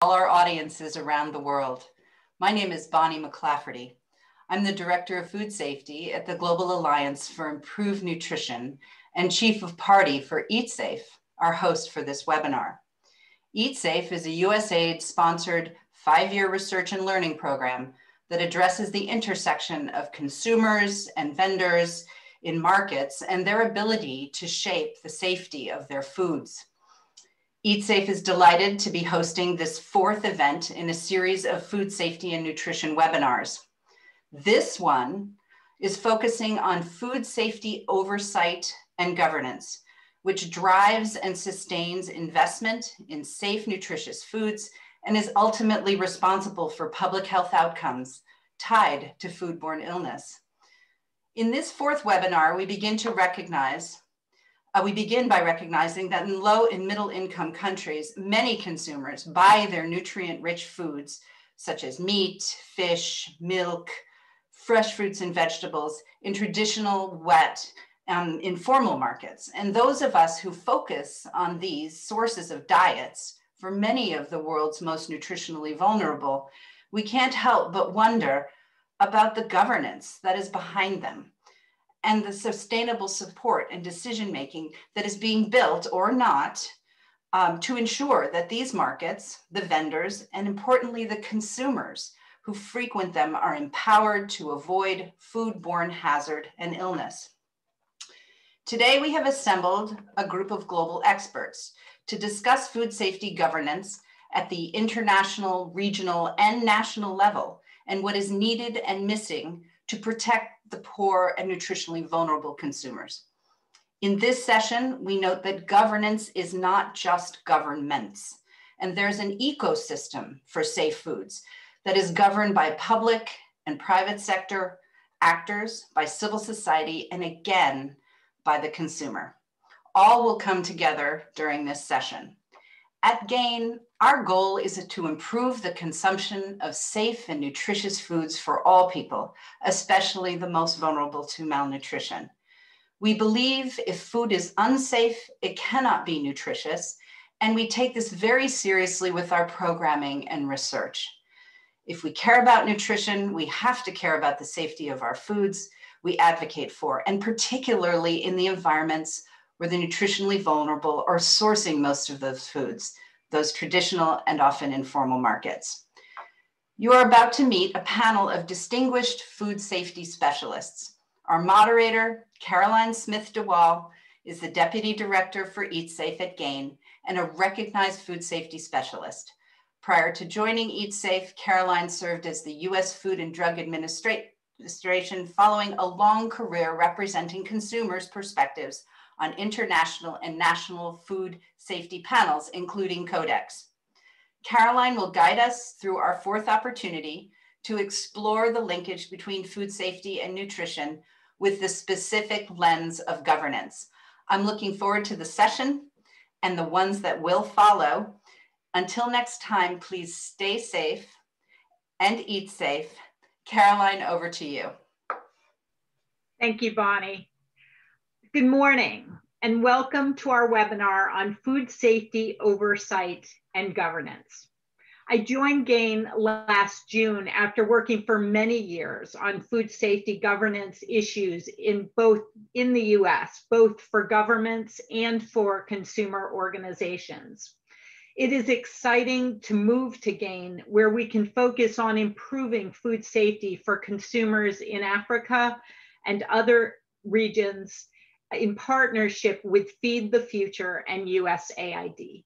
all our audiences around the world. My name is Bonnie McClafferty. I'm the Director of Food Safety at the Global Alliance for Improved Nutrition and Chief of Party for EatSafe, our host for this webinar. EatSafe is a USAID-sponsored 5-year research and learning program that addresses the intersection of consumers and vendors in markets and their ability to shape the safety of their foods. EatSafe is delighted to be hosting this 4th event in a series of food safety and nutrition webinars. This one is focusing on food safety oversight and governance, which drives and sustains investment in safe, nutritious foods and is ultimately responsible for public health outcomes tied to foodborne illness. In this 4th webinar, we begin by recognizing that in low and middle income countries, many consumers buy their nutrient-rich foods, such as meat, fish, milk, fresh fruits and vegetables, in traditional, wet, informal markets. And those of us who focus on these sources of diets for many of the world's most nutritionally vulnerable, we can't help but wonder about the governance that is behind them and the sustainable support and decision-making that is being built or not to ensure that these markets, the vendors, and importantly, the consumers who frequent them are empowered to avoid foodborne hazard and illness. Today, we have assembled a group of global experts to discuss food safety governance at the international, regional, and national level, and what is needed and missing to protect the poor and nutritionally vulnerable consumers. In this session, we note that governance is not just governments, and there's an ecosystem for safe foods that is governed by public and private sector actors, by civil society, and again, by the consumer. All will come together during this session. At GAIN, our goal is to improve the consumption of safe and nutritious foods for all people, especially the most vulnerable to malnutrition. We believe if food is unsafe, it cannot be nutritious, and we take this very seriously with our programming and research. If we care about nutrition, we have to care about the safety of our foods we advocate for, and particularly in the environments where the nutritionally vulnerable are sourcing most of those foods, those traditional and often informal markets. You are about to meet a panel of distinguished food safety specialists. Our moderator, Caroline Smith-DeWall, is the Deputy Director for EatSafe at GAIN and a recognized food safety specialist. Prior to joining EatSafe, Caroline served as the U.S. Food and Drug Administration following a long career representing consumers' perspectives on international and national food safety panels, including Codex. Caroline will guide us through our 4th opportunity to explore the linkage between food safety and nutrition with the specific lens of governance. I'm looking forward to the session and the ones that will follow. Until next time, please stay safe and eat safe. Caroline, over to you. Thank you, Bonnie. Good morning and welcome to our webinar on food safety oversight and governance. I joined GAIN last June after working for many years on food safety governance issues in the US, both for governments and for consumer organizations. It is exciting to move to GAIN, where we can focus on improving food safety for consumers in Africa and other regions in partnership with Feed the Future and USAID.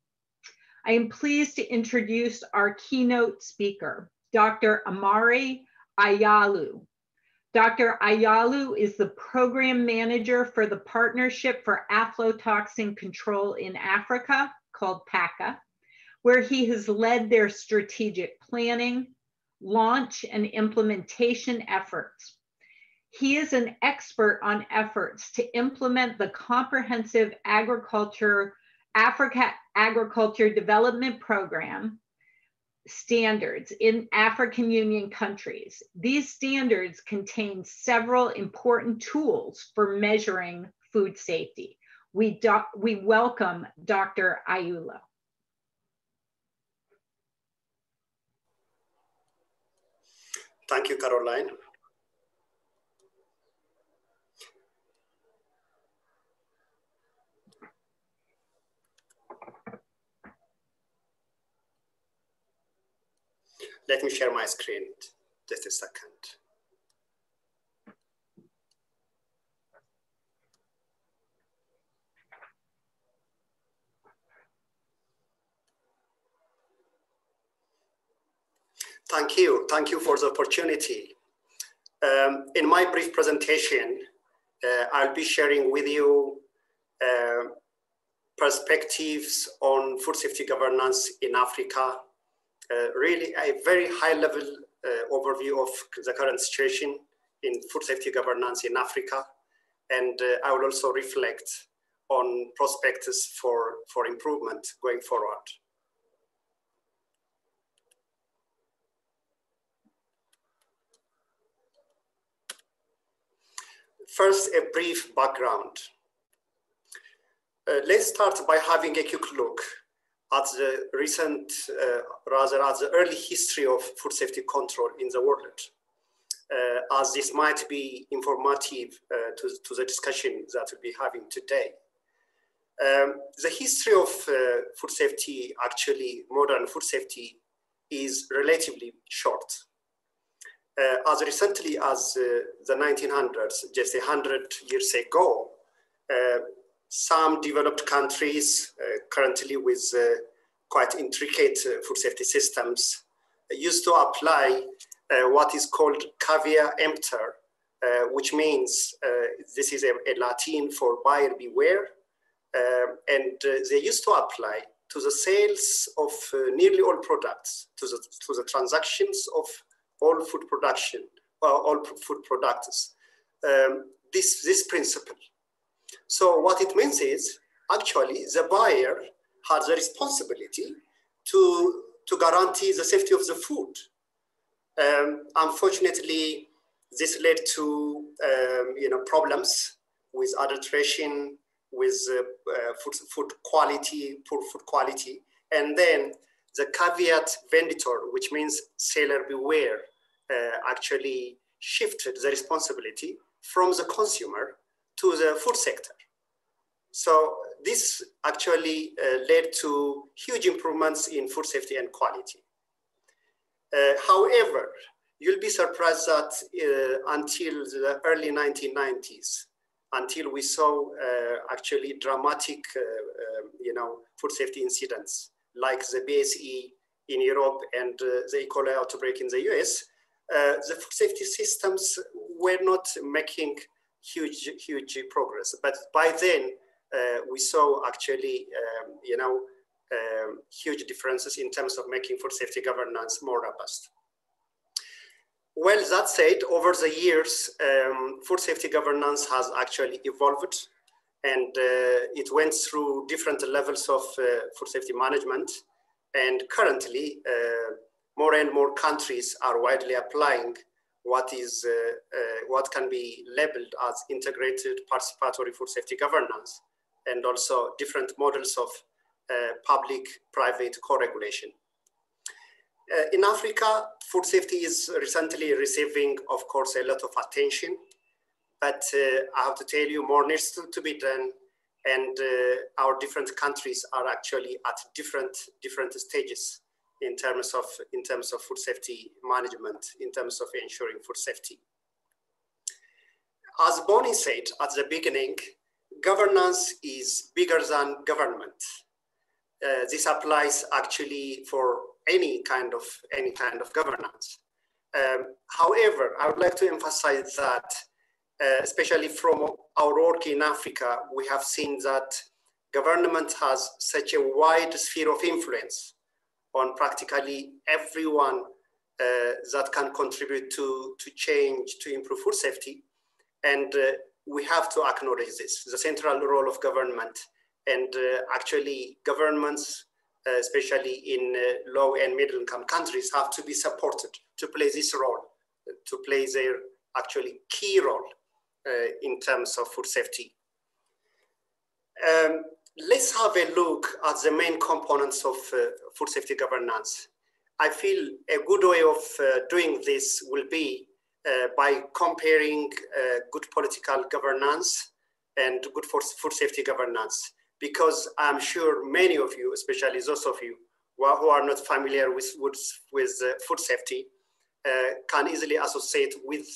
I am pleased to introduce our keynote speaker, Dr. Amari Ayalu. Dr. Ayalu is the program manager for the Partnership for Aflatoxin Control in Africa, called PACA, where he has led their strategic planning, launch, and implementation efforts. He is an expert on efforts to implement the comprehensive Africa Agriculture Development Program standards in African Union countries. These standards contain several important tools for measuring food safety. We welcome Dr. Ayalu. Thank you, Caroline. Let me share my screen just a second. Thank you. Thank you for the opportunity. In my brief presentation, I'll be sharing with you perspectives on food safety governance in Africa, really a very high-level overview of the current situation in food safety governance in Africa. And I will also reflect on prospects for improvement going forward. First, a brief background. Let's start by having a quick look at the recent, rather at the early history of food safety control in the world, as this might be informative to the discussion that we'll be having today. The history of food safety, actually modern food safety, is relatively short. As recently as the 1900s, just 100 years ago, some developed countries currently with quite intricate food safety systems used to apply what is called caveat emptor, which means this is a Latin for buyer beware. And they used to apply to the sales of nearly all products, to the transactions of all food production, all food products, this principle. So what it means is, actually, the buyer has a responsibility to guarantee the safety of the food. Unfortunately, this led to problems with adulteration, with food quality, poor food quality, and then the caveat venditor, which means seller beware, actually shifted the responsibility from the consumer to the food sector. So this actually led to huge improvements in food safety and quality. However, you'll be surprised that until the early 1990s, until we saw actually dramatic food safety incidents like the BSE in Europe and the E. coli outbreak in the US, the food safety systems were not making huge progress. But by then, we saw actually, huge differences in terms of making food safety governance more robust. Well, that said, over the years, food safety governance has actually evolved, and it went through different levels of food safety management. And currently, more and more countries are widely applying what can be labeled as integrated participatory food safety governance, and also different models of public-private co-regulation. In Africa, food safety is recently receiving, of course, a lot of attention, but I have to tell you, more needs to be done, and our different countries are actually at different stages in terms of food safety management, in terms of ensuring food safety. As Bonnie said at the beginning, governance is bigger than government. This applies actually for any kind of governance. However, I would like to emphasize that, especially from our work in Africa, we have seen that government has such a wide sphere of influence on practically everyone that can contribute to change, to improve food safety. And we have to acknowledge this, the central role of government. And actually governments, especially in low and middle income countries, have to be supported to play this role, to play their actually key role in terms of food safety. Let's have a look at the main components of food safety governance. I feel a good way of doing this will be by comparing good political governance and good food safety governance, because I'm sure many of you, especially those of you who are not familiar with food safety, can easily associate with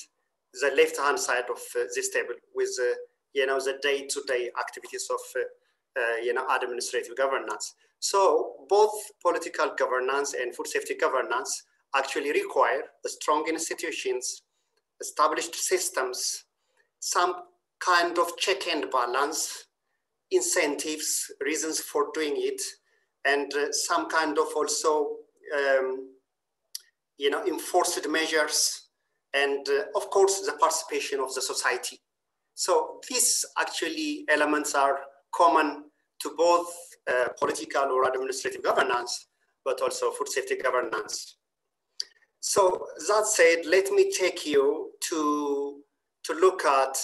the left-hand side of this table with the day-to-day activities of administrative governance. So both political governance and food safety governance actually require strong institutions, established systems, some kind of check and balance, incentives, reasons for doing it, and some kind of also enforced measures, and of course the participation of the society. So these actually elements are common to both political or administrative governance, but also food safety governance. So that said, let me take you to look at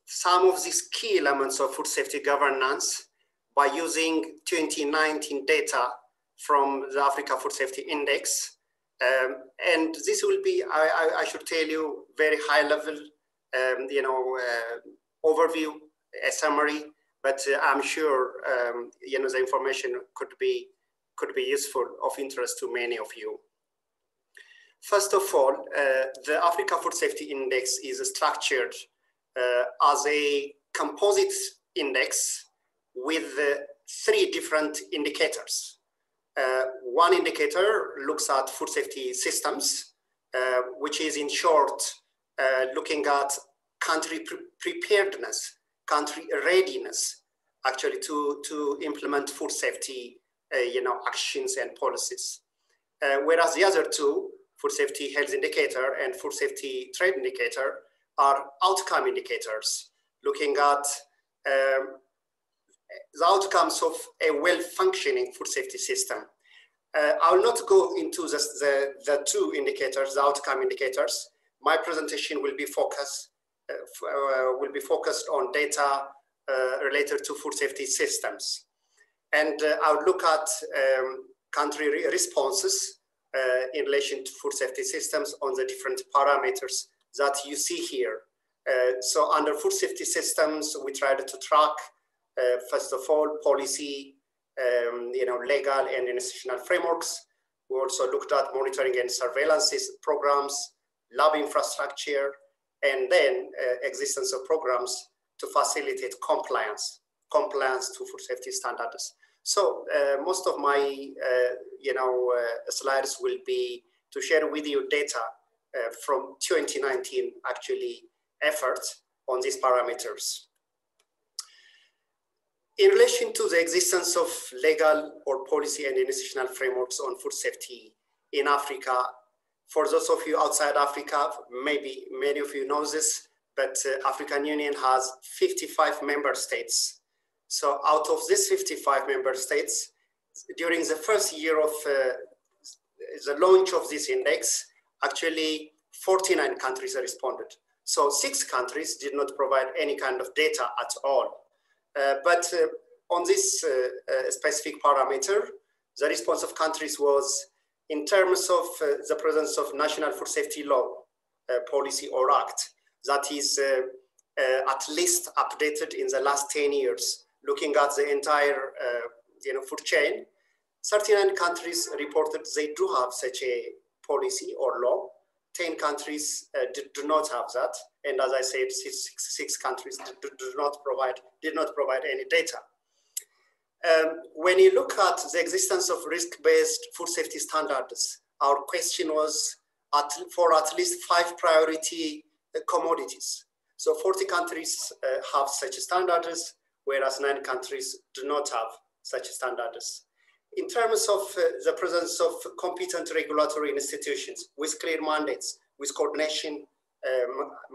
some of these key elements of food safety governance by using 2019 data from the Africa Food Safety Index. And this will be, I should tell you, very high level, overview, a summary, but I'm sure the information could be useful, of interest to many of you. First of all, the Africa Food Safety Index is structured as a composite index with 3 different indicators. One indicator looks at food safety systems, which is in short looking at country preparedness, country readiness, actually to implement food safety actions and policies. Whereas the other 2, food safety health indicator and food safety trade indicator, are outcome indicators, looking at the outcomes of a well-functioning food safety system. I will not go into the 2 indicators, the outcome indicators. My presentation will be focused on data related to food safety systems. And I'll look at country responses in relation to food safety systems on the different parameters that you see here. So under food safety systems, we tried to track, first of all, policy, legal and institutional frameworks. We also looked at monitoring and surveillance programs, lab infrastructure, and then existence of programs to facilitate compliance to food safety standards. So most of my slides will be to share with you data from 2019 actually efforts on these parameters. In relation to the existence of legal or policy and institutional frameworks on food safety in Africa, for those of you outside Africa, maybe many of you know this, but African Union has 55 member states. So out of these 55 member states, during the first year of the launch of this index, actually 49 countries responded. So 6 countries did not provide any kind of data at all. But on this specific parameter, the response of countries was in terms of the presence of national food safety law, policy or act, that is at least updated in the last 10 years, looking at the entire food chain. 39 countries reported they do have such a policy or law. 10 countries do not have that, and as I said, six countries did not provide any data. When you look at the existence of risk-based food safety standards, our question was for at least 5 priority commodities. So 40 countries have such standards, whereas 9 countries do not have such standards. In terms of the presence of competent regulatory institutions with clear mandates, with coordination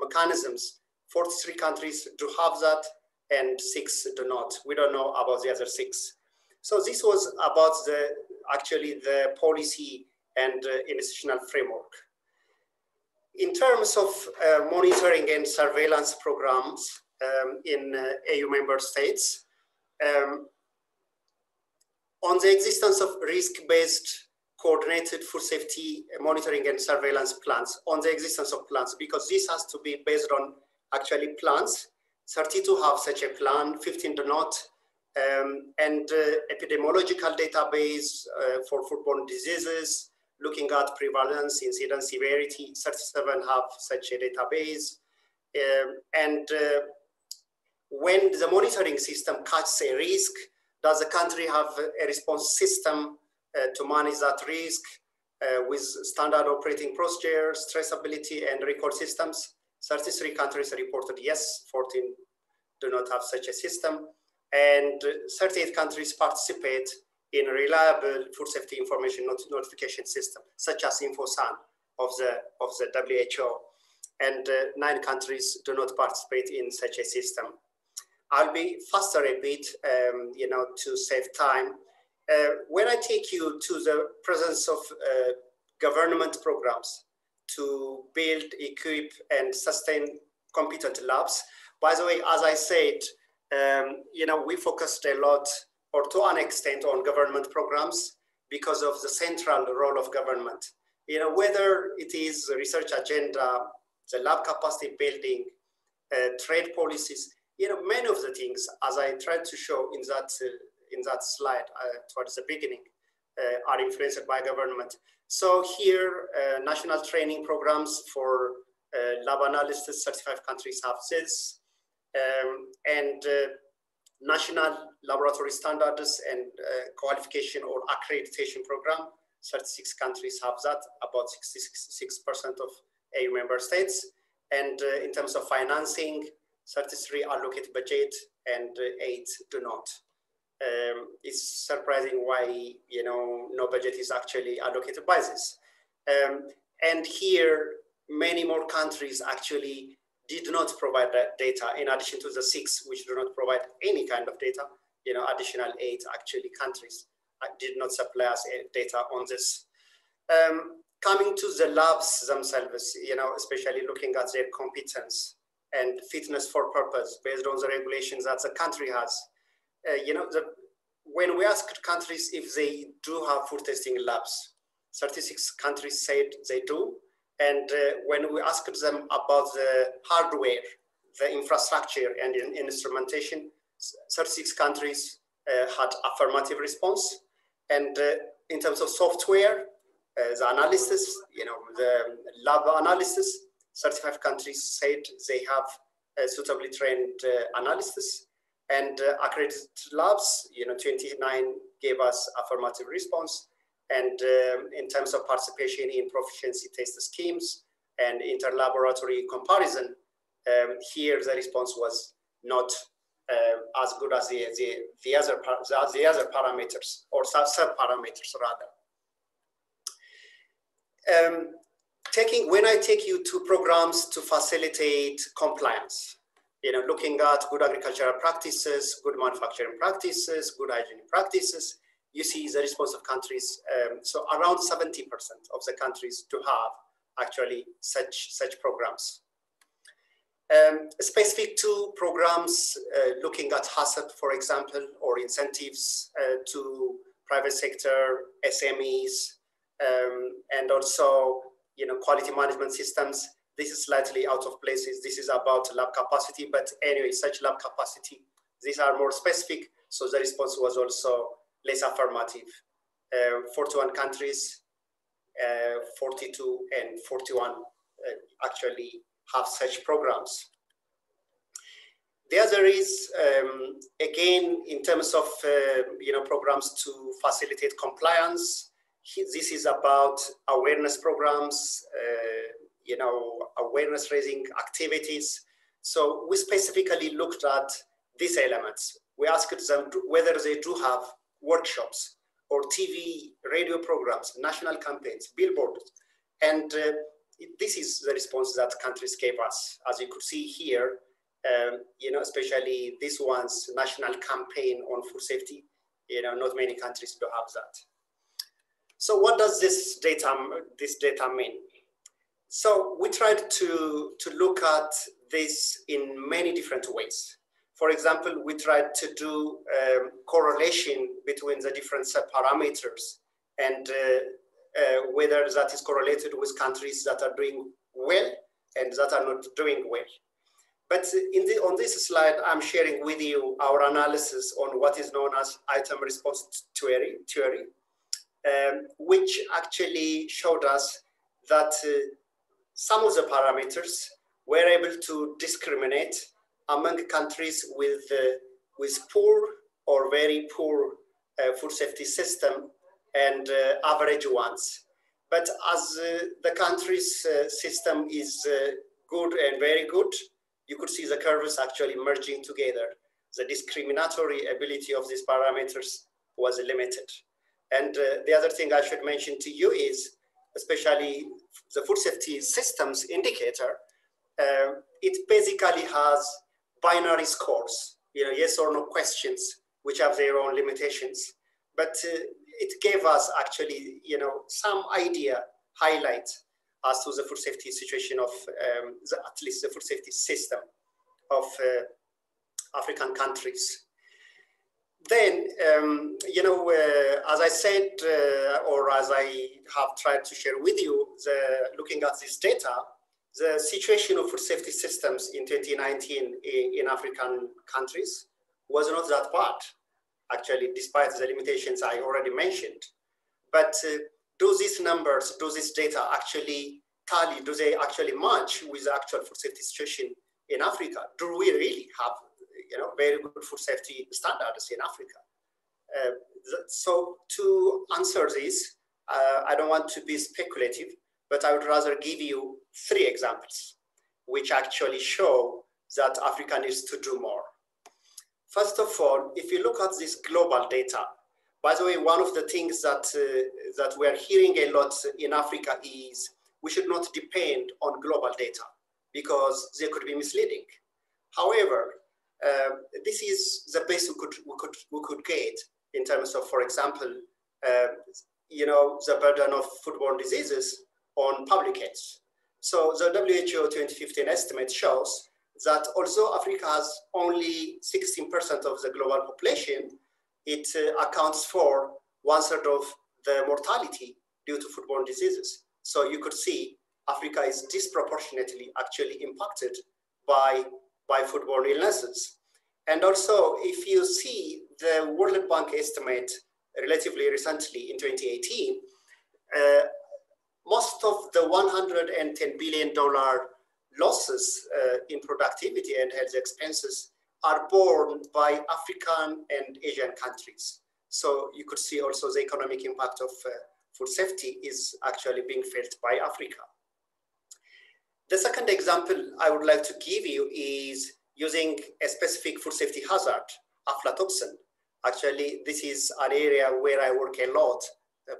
mechanisms, 43 countries do have that and 6 do not. We don't know about the other 6. So this was about the policy and institutional framework. In terms of monitoring and surveillance programs in AU member states, on the existence of risk-based coordinated food safety monitoring and surveillance plans on the existence of plans, because this has to be based on actually plans. 32 have such a plan, 15 do not. And epidemiological database for foodborne diseases, looking at prevalence, incidence, severity. 37 have such a database. When the monitoring system catches a risk, does the country have a response system to manage that risk with standard operating procedures, traceability, and record systems? 33 countries reported yes, 14 do not have such a system, and 38 countries participate in reliable food safety information notification system, such as InfoSan of the WHO, and 9 countries do not participate in such a system. I'll be faster a bit, to save time. When I take you to the presence of government programs to build, equip, and sustain competent labs. By the way, as I said, we focused a lot, or to an extent, on government programs because of the central role of government. Whether it is the research agenda, the lab capacity building, trade policies, many of the things, as I tried to show in that slide towards the beginning, are influenced by government. So here, national training programs for lab analysts, 35 countries have this, and national laboratory standards and qualification or accreditation program, 36 countries have that, about 66% of EU member states. And in terms of financing, 33 allocate budget and 8 do not. It's surprising why no budget is actually allocated by this. And here, many more countries actually did not provide that data, in addition to the 6 which do not provide any kind of data. Additional 8 actually countries did not supply us data on this. Coming to the labs themselves, especially looking at their competence and fitness for purpose based on the regulations that the country has. When we asked countries if they do have food testing labs, 36 countries said they do. And when we asked them about the hardware, the infrastructure and instrumentation, 36 countries had affirmative response. And in terms of software, the analysis, the lab analysis, 35 countries said they have suitably trained analysts, and accredited labs, 29 gave us affirmative response. And in terms of participation in proficiency test schemes and interlaboratory comparison, here the response was not as good as the other parameters, or sub-parameters rather. When I take you to programs to facilitate compliance, looking at good agricultural practices, good manufacturing practices, good hygiene practices, you see the response of countries. So around 70% of the countries to have actually such programs. Specific to programs looking at HACCP, for example, or incentives to private sector, SMEs, and also quality management systems. This is slightly out of places. This is about lab capacity, but anyway, such lab capacity, these are more specific. So the response was also less affirmative. 41 countries, 42 and 41 actually have such programs. The other is, again, in terms of programs to facilitate compliance. This is about awareness programs, awareness raising activities. So we specifically looked at these elements. We asked them whether they do have workshops or TV, radio programs, national campaigns, billboards. And this is the response that countries gave us. As you could see here, especially this one's national campaign on food safety, not many countries do have that. So what does this data mean? So we tried to look at this in many different ways. For example, we tried to do correlation between the different parameters and whether that is correlated with countries that are doing well and that are not doing well. But on this slide, I'm sharing with you our analysis on what is known as item response theory, which actually showed us that some of the parameters were able to discriminate among countries with poor or very poor food safety system and average ones. But as the country's system is good and very good, you could see the curves actually merging together. The discriminatory ability of these parameters was limited. And the other thing I should mention to you is, especially the food safety systems indicator, it basically has binary scores, yes or no questions, which have their own limitations. But it gave us actually, some idea, highlight as to the food safety situation of, at least the food safety system of African countries. Then, as I said, or as I have tried to share with you, looking at this data, the situation of food safety systems in 2019 in African countries was not that bad, actually, despite the limitations I already mentioned. But do these numbers, do this data actually tally, do they actually match with the actual food safety situation in Africa? Do we really have very good food safety standards in Africa? So to answer this, I don't want to be speculative, but I would rather give you 3 examples, which actually show that Africa needs to do more. First of all, if you look at this global data, by the way, one of the things that we're hearing a lot in Africa is we should not depend on global data because they could be misleading. However, this is the best we could get in terms of, for example, the burden of foodborne diseases on public health. So the WHO 2015 estimate shows that although Africa has only 16% of the global population, it accounts for 1/3 of the mortality due to foodborne diseases. So you could see Africa is disproportionately actually impacted by foodborne illnesses. And also, if you see the World Bank estimate relatively recently in 2018, most of the $110 billion losses in productivity and health expenses are borne by African and Asian countries. So you could see also the economic impact of food safety is actually being felt by Africa. The second example I would like to give you is using a specific food safety hazard, aflatoxin. Actually, this is an area where I work a lot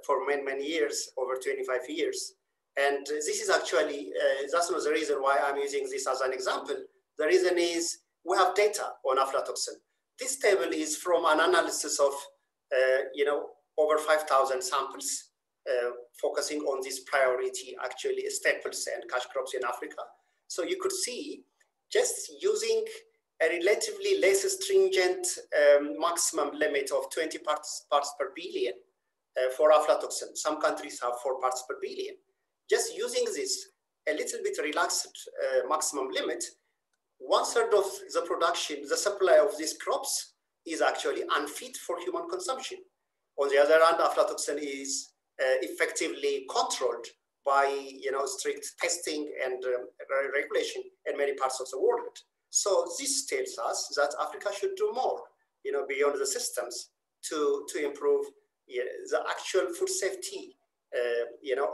for many years, over 25 years. And this is actually, that's not the reason why I'm using this as an example. The reason is we have data on aflatoxin. This table is from an analysis of, over 5,000 samples, focusing on this priority, actually staples and cash crops in Africa. So you could see just using a relatively less stringent maximum limit of 20 parts per billion for aflatoxin. Some countries have 4 parts per billion. Just using this a little bit relaxed maximum limit, 1/3 of the production, the supply of these crops is actually unfit for human consumption. On the other hand, aflatoxin is effectively controlled by strict testing and regulation in many parts of the world. So this tells us that Africa should do more, beyond the systems to improve the actual food safety,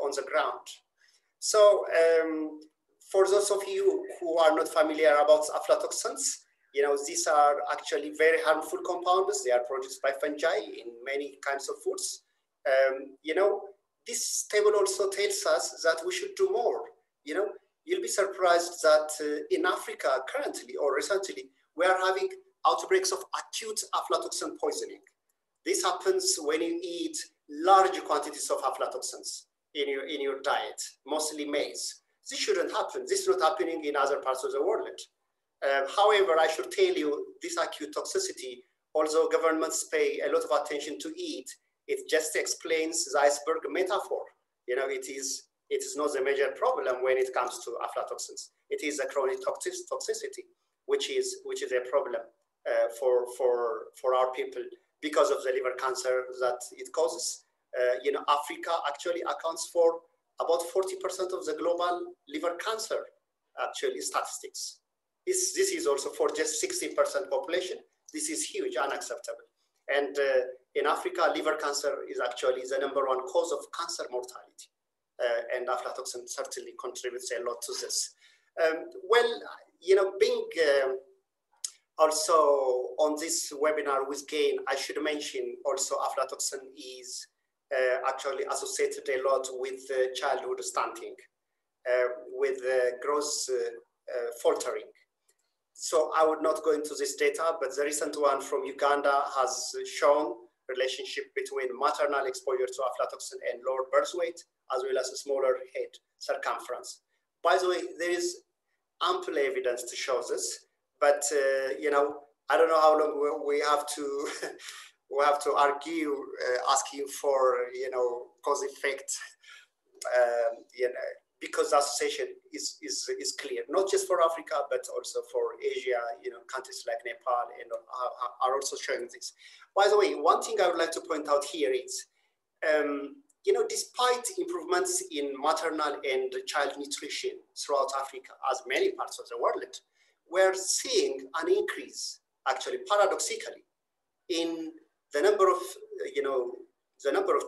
on the ground. So for those of you who are not familiar about aflatoxins, these are actually very harmful compounds. They are produced by fungi in many kinds of foods. This table also tells us that we should do more. You'll be surprised that in Africa currently or recently, we are having outbreaks of acute aflatoxin poisoning. This happens when you eat large quantities of aflatoxins in your diet, mostly maize. This shouldn't happen. This is not happening in other parts of the world. However, I should tell you this acute toxicity, although governments pay a lot of attention to it, it just explains the iceberg metaphor. it is not the major problem when it comes to aflatoxins. It is a chronic toxicity, which is a problem for our people because of the liver cancer that it causes. Africa actually accounts for about 40% of the global liver cancer actually statistics. This is also for just 60% population. This is huge, unacceptable. And in Africa, liver cancer is actually the #1 cause of cancer mortality. And aflatoxin certainly contributes a lot to this. Being also on this webinar with GAIN, I should mention also aflatoxin is actually associated a lot with childhood stunting, with growth faltering. So I would not go into this data, but the recent one from Uganda has shown relationship between maternal exposure to aflatoxin and lower birth weight, as well as a smaller head circumference. By the way, there is ample evidence to show this, but I don't know how long we have to argue asking for cause effect, because the association is clear, not just for Africa, but also for Asia. Countries like Nepal and are also showing this. By the way, one thing I would like to point out here is, despite improvements in maternal and child nutrition throughout Africa, as many parts of the world, we're seeing an increase, actually paradoxically, in the number of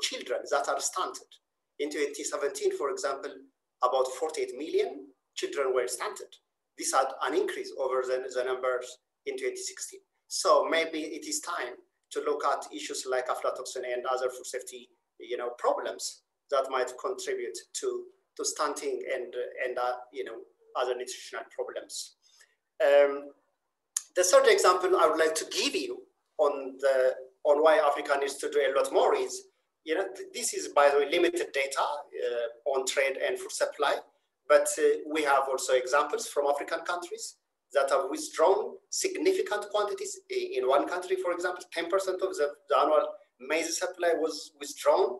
children that are stunted. In 2017, for example, about 48 million children were stunted. This had an increase over the numbers in 2016. So maybe it is time to look at issues like aflatoxin and other food safety, problems that might contribute to stunting and other nutritional problems. The third example I would like to give you on why Africa needs to do a lot more is, this is, by the way, limited data on trade and food supply, but we have also examples from African countries that have withdrawn significant quantities. In one country, for example, 10% of the annual maize supply was withdrawn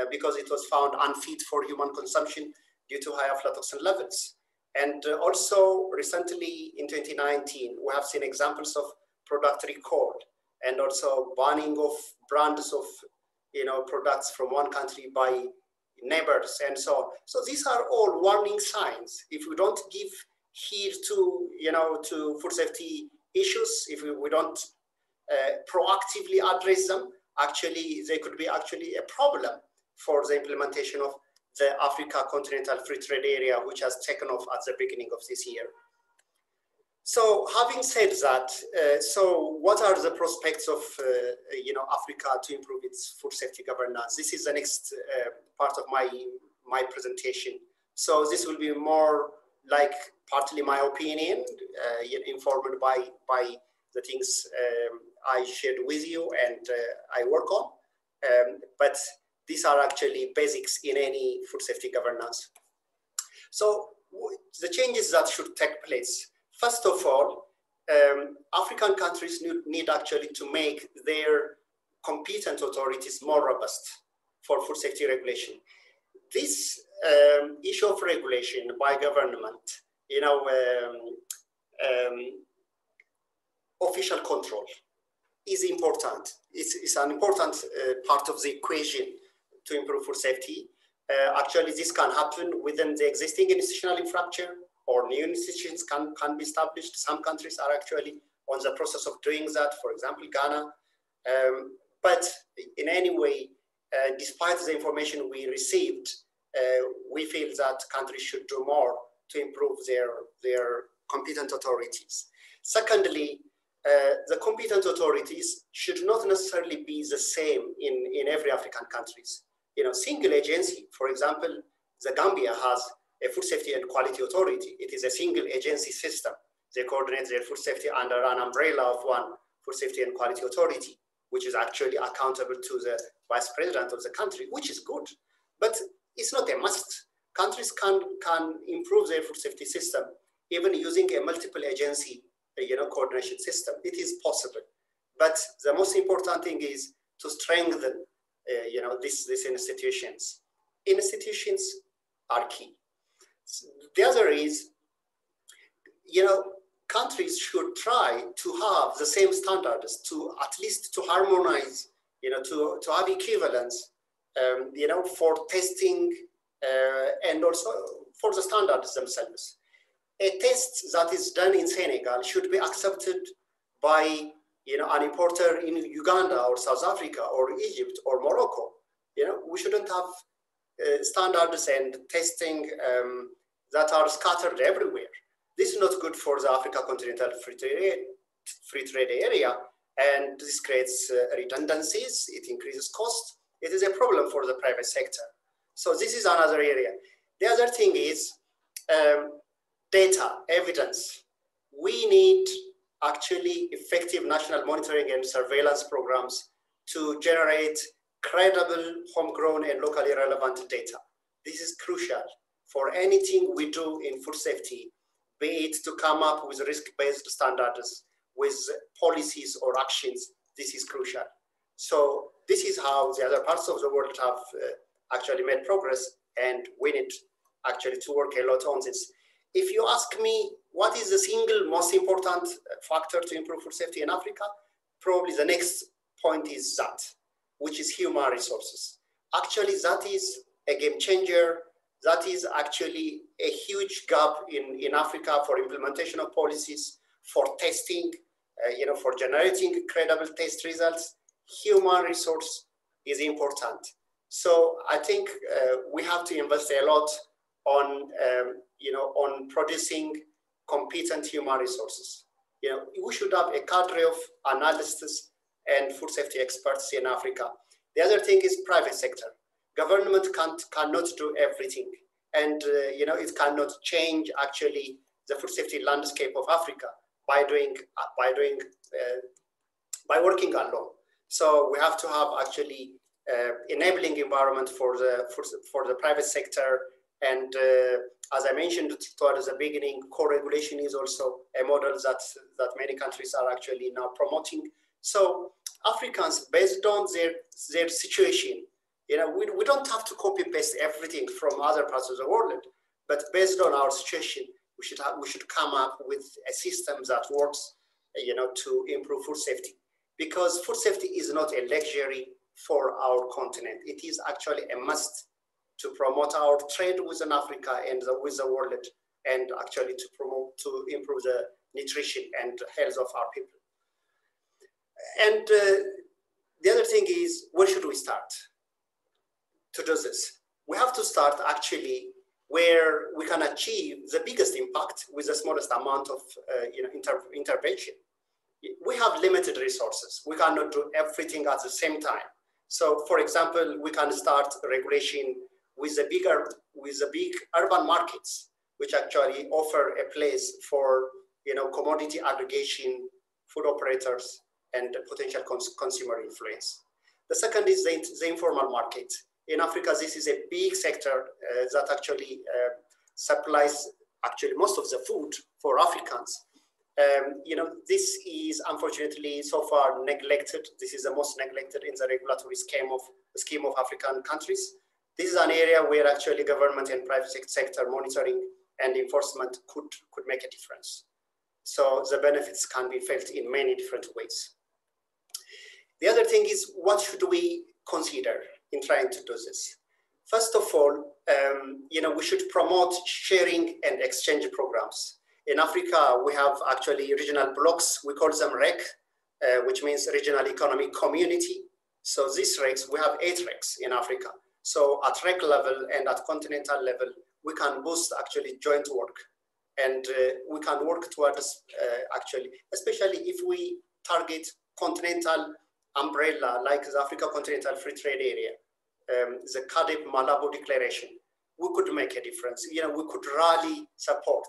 because it was found unfit for human consumption due to high aflatoxin levels. And also recently in 2019, we have seen examples of product recall and also banning of brands of products from one country by neighbors and so on. So these are all warning signs. If we don't give heed to food safety issues, if we don't proactively address them, actually they could be actually a problem for the implementation of the Africa Continental Free Trade Area, which has taken off at the beginning of this year. So having said that, so what are the prospects of Africa to improve its food safety governance? This is the next part of my presentation. So this will be more like partly my opinion, informed by the things I shared with you and I work on. But these are actually basics in any food safety governance. So the changes that should take place. First of all, African countries need actually to make their competent authorities more robust for food safety regulation. This issue of regulation by government, official control is important. It's an important part of the equation to improve food safety. Actually, this can happen within the existing institutional infrastructure, or new institutions can be established. Some countries are actually on the process of doing that, for example, Ghana. But in any way, despite the information we received, we feel that countries should do more to improve their competent authorities. Secondly, the competent authorities should not necessarily be the same in every African countries. Single agency, for example, the Gambia has a food safety and quality authority. It is a single agency system. They coordinate their food safety under an umbrella of one food safety and quality authority, which is actually accountable to the vice president of the country, which is good, but it's not a must. Countries can improve their food safety system, even using a multiple agency coordination system. It is possible, but the most important thing is to strengthen these institutions. institutions are key. The other is, countries should try to have the same standards, to at least to harmonize, to have equivalence, for testing and also for the standards themselves. A test that is done in Senegal should be accepted by an importer in Uganda or South Africa or Egypt or Morocco. We shouldn't have standards and testing that are scattered everywhere. This is not good for the Africa Continental Free Trade Area, and this creates redundancies, it increases cost. It is a problem for the private sector. So this is another area. The other thing is data, evidence. We need actually effective national monitoring and surveillance programs to generate credible, homegrown, and locally relevant data. This is crucial for anything we do in food safety, be it to come up with risk-based standards, with policies or actions. This is crucial. So this is how the other parts of the world have actually made progress, and we need actually to work a lot on this. If you ask me, what is the single most important factor to improve food safety in Africa? Probably the next point is that, which is human resources. Actually, that is a game changer. That is actually a huge gap in Africa for implementation of policies, for testing, for generating credible test results. Human resource is important. So I think we have to invest a lot on, on producing competent human resources. We should have a cadre of analysts and food safety experts in Africa. The other thing is private sector. Government cannot do everything, and it cannot change actually the food safety landscape of Africa by working alone. So we have to have actually enabling environment for the private sector, and as I mentioned towards the beginning, co-regulation is also a model that many countries are actually now promoting. So Africans, based on their situation, we don't have to copy paste everything from other parts of the world, but based on our situation, we should come up with a system that works, to improve food safety. Because food safety is not a luxury for our continent. It is actually a must to promote our trade within Africa and with the world, and actually to improve the nutrition and health of our people. And the other thing is, where should we start to do this? We have to start actually where we can achieve the biggest impact with the smallest amount of intervention. We have limited resources. We cannot do everything at the same time. So, for example, we can start regulation with the big urban markets, which actually offer a place for commodity aggregation, food operators, and potential consumer influence. The second is the informal market. In Africa, this is a big sector that actually supplies most of the food for Africans. This is unfortunately so far neglected. This is the most neglected in the regulatory scheme of African countries. This is an area where actually government and private sector monitoring and enforcement could make a difference. So the benefits can be felt in many different ways. The other thing is, what should we consider in trying to do this? First of all, we should promote sharing and exchange programs. In Africa, we have actually regional blocks. We call them REC, which means Regional Economic Community. So these RECs, we have 8 RECs in Africa. So at REC level and at continental level, we can boost actually joint work. And we can work towards especially if we target continental umbrella, like the Africa Continental Free Trade Area, the CADIP Malabo Declaration, we could make a difference. We could rally support.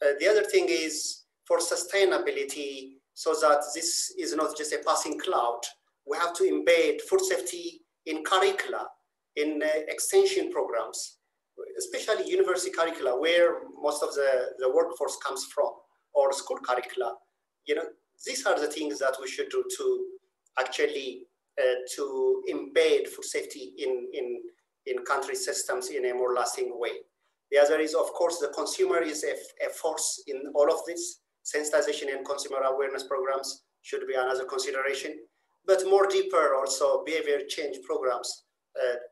The other thing is for sustainability, so that this is not just a passing cloud. We have to embed food safety in curricula, in extension programs, especially university curricula, where most of the workforce comes from, or school curricula. These are the things that we should do to actually to embed food safety in in country systems in a more lasting way. The other is, of course, the consumer is a force in all of this. Sensitization and consumer awareness programs should be another consideration, but more deeper also behavior change programs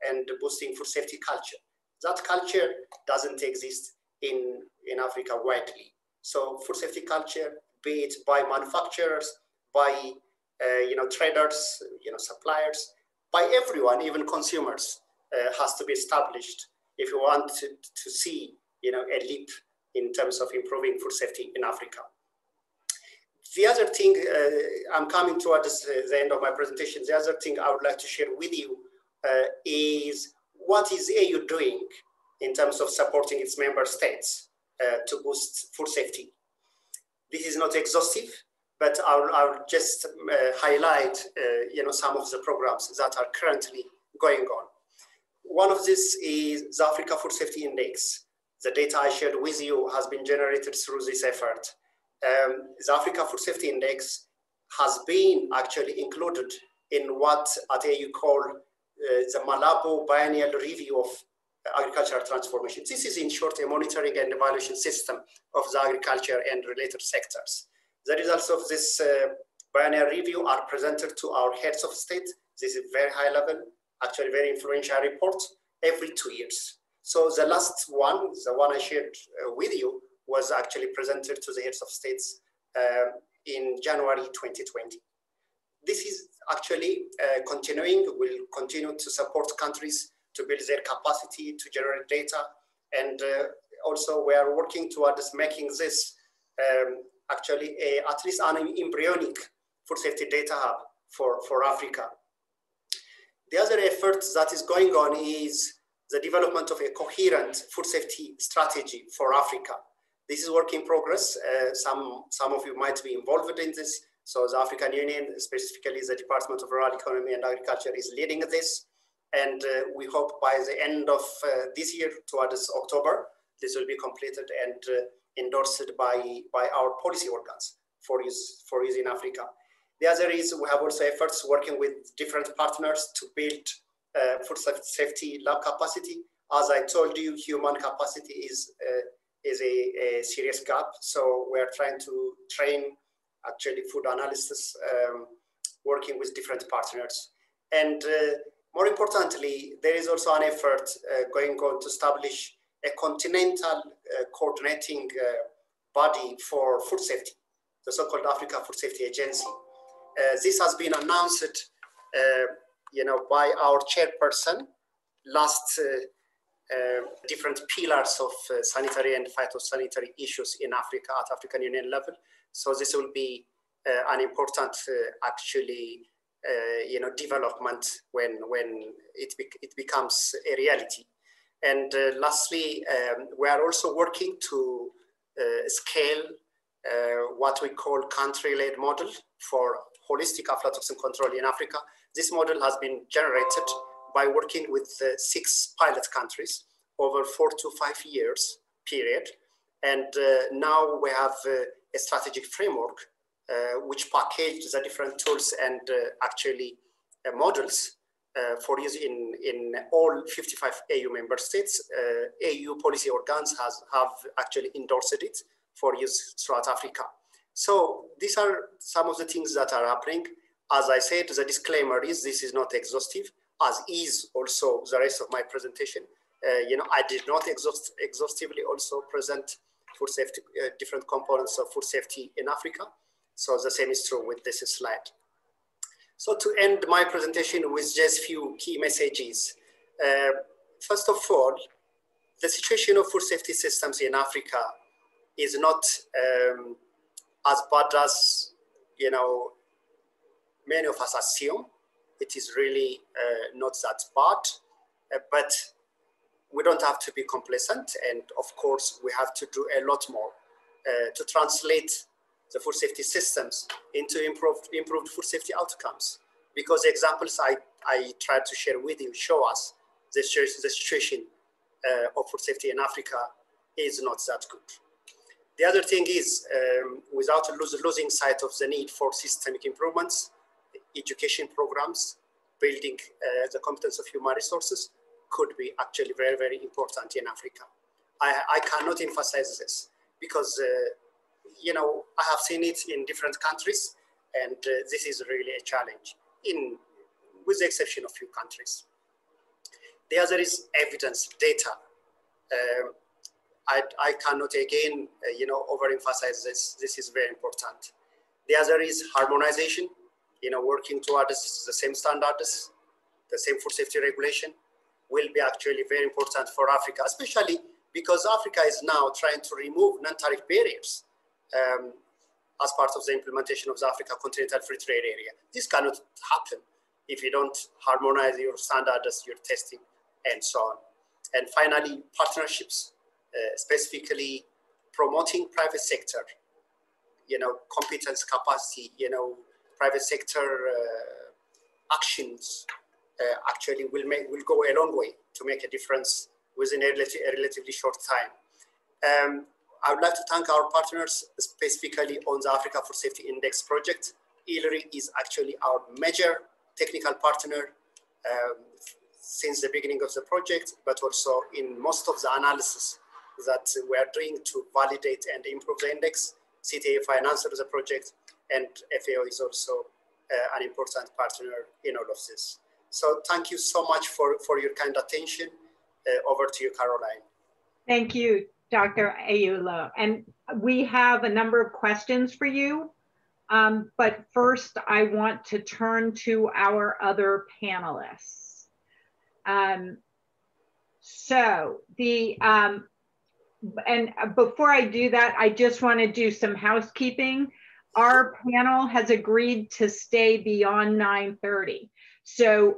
and boosting food safety culture. That culture doesn't exist in Africa widely. So food safety culture, be it by manufacturers, by traders, suppliers, by everyone, even consumers, has to be established if you want to see a leap in terms of improving food safety in Africa. The other thing, I'm coming towards the end of my presentation, the other thing I would like to share with you is what is AU doing in terms of supporting its member states to boost food safety. This is not exhaustive, but I'll just highlight some of the programs that are currently going on. One of these is the Africa Food Safety Index. The data I shared with you has been generated through this effort. The Africa Food Safety Index has been actually included in what at AU call the Malabo Biennial Review of Agricultural Transformation. This is, in short, a monitoring and evaluation system of the agriculture and related sectors. The results of this biennial review are presented to our heads of state. This is very high level, actually very influential report every 2 years. So the last one, the one I shared with you, was actually presented to the heads of states in January 2020. This is actually continuing. We'll continue to support countries to build their capacity to generate data. And also we are working towards making this actually at least an embryonic food safety data hub for Africa. The other effort that is going on is the development of a coherent food safety strategy for Africa. This is work in progress. Some of you might be involved in this. So the African Union, specifically the Department of Rural Economy and Agriculture, is leading this. And we hope by the end of this year, towards October, this will be completed and endorsed by our policy organs for use in Africa. The other is we have also efforts working with different partners to build food safety lab capacity. As I told you, human capacity is a serious gap. So we are trying to train actually food analysts working with different partners. And more importantly, there is also an effort going on to establish a continental coordinating body for food safety, the so-called Africa Food Safety Agency. This has been announced by our chairperson last different pillars of sanitary and phytosanitary issues in Africa at African Union level. So this will be an important development when it becomes a reality. And lastly, we are also working to scale what we call country-led model for holistic aflatoxin control in Africa. This model has been generated by working with 6 pilot countries over 4 to 5 years period. And now we have a strategic framework which packaged the different tools and models for use in all 55 AU member states. AU policy organs have actually endorsed it for use throughout Africa. So these are some of the things that are happening. As I said, the disclaimer is this is not exhaustive, as is also the rest of my presentation. I did not exhaustively also present food safety, different components of food safety in Africa. So the same is true with this slide. So to end my presentation with just few key messages. First of all, the situation of food safety systems in Africa is not as bad as many of us assume. It is really not that bad, but we don't have to be complacent. And of course, we have to do a lot more to translate the food safety systems into improved food safety outcomes. Because the examples I tried to share with you show us the situation of food safety in Africa is not that good. The other thing is, without losing sight of the need for systemic improvements, education programs, building the competence of human resources, could be actually very, very important in Africa. I cannot emphasize this because, you know, I have seen it in different countries, and this is really a challenge, with the exception of few countries. The other is evidence, data. I cannot again, you know, overemphasize this. This is very important. The other is harmonization, you know, working towards the same standards, the same food safety regulation will be actually very important for Africa, especially because Africa is now trying to remove non-tariff barriers as part of the implementation of the Africa Continental Free Trade Area. This cannot happen if you don't harmonize your standards, your testing, and so on. And finally, partnerships, specifically promoting private sector, you know, competence, capacity, you know, private sector actions actually will go a long way to make a difference within a relatively short time. I would like to thank our partners, specifically on the Africa Food Safety Index project. ILRI is actually our major technical partner since the beginning of the project, but also in most of the analysis that we are doing to validate and improve the index. CTA finances the project, and FAO is also an important partner in all of this. So thank you so much for your kind attention. Over to you, Caroline. Thank you, Dr. Ayalu. And we have a number of questions for you. But first, I want to turn to our other panelists. And before I do that, I just want to do some housekeeping. Our panel has agreed to stay beyond 9:30. So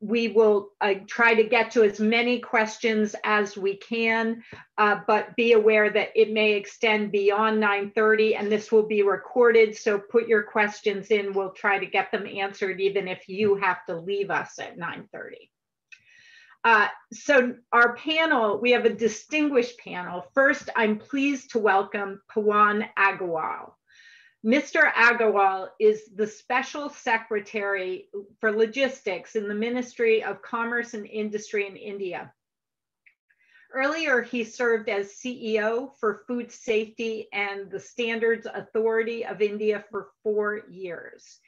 we will try to get to as many questions as we can, but be aware that it may extend beyond 9:30, and this will be recorded. So put your questions in. We'll try to get them answered, even if you have to leave us at 9:30. So our panel, we have a distinguished panel. First, I'm pleased to welcome Pawan Agarwal. Mr. Agarwal is the Special Secretary for Logistics in the Ministry of Commerce and Industry in India. Earlier, he served as CEO for Food Safety and the Standards Authority of India for 4 years.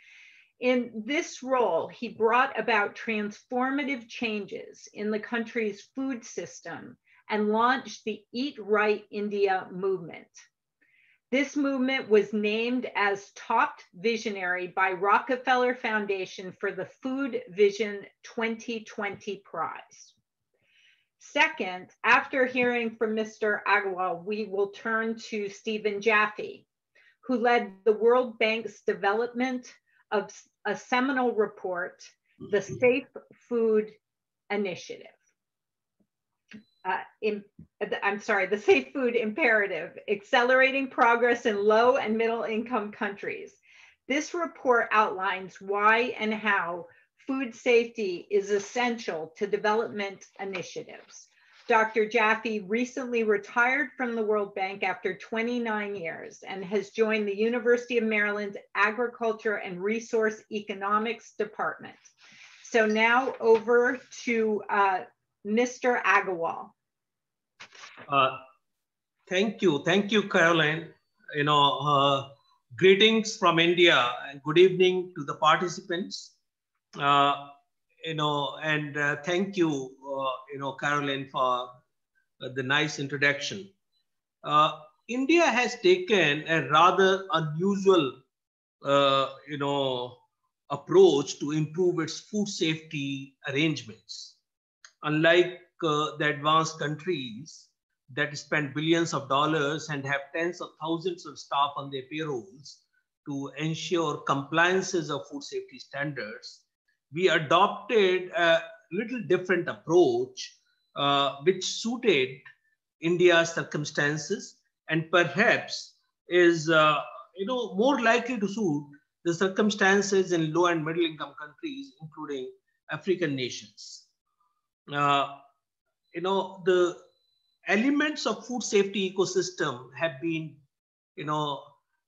In this role, he brought about transformative changes in the country's food system and launched the Eat Right India movement. This movement was named as top visionary by Rockefeller Foundation for the Food Vision 2020 prize. Second, after hearing from Mr. Agarwal, we will turn to Stephen Jaffe, who led the World Bank's development of a seminal report, the Safe Food Initiative. The Safe Food Imperative, Accelerating Progress in Low and Middle Income Countries. This report outlines why and how food safety is essential to development initiatives. Dr. Jaffe recently retired from the World Bank after 29 years and has joined the University of Maryland's Agriculture and Resource Economics Department. So now over to Mr. Agarwal. Thank you, Caroline. Greetings from India and good evening to the participants. Thank you, Caroline, for the nice introduction. India has taken a rather unusual, approach to improve its food safety arrangements. Unlike the advanced countries that spend billions of dollars and have tens of thousands of staff on their payrolls to ensure compliances of food safety standards, we adopted a little different approach which suited India's circumstances and perhaps is more likely to suit the circumstances in low and middle income countries, including African nations. The elements of food safety ecosystem have been,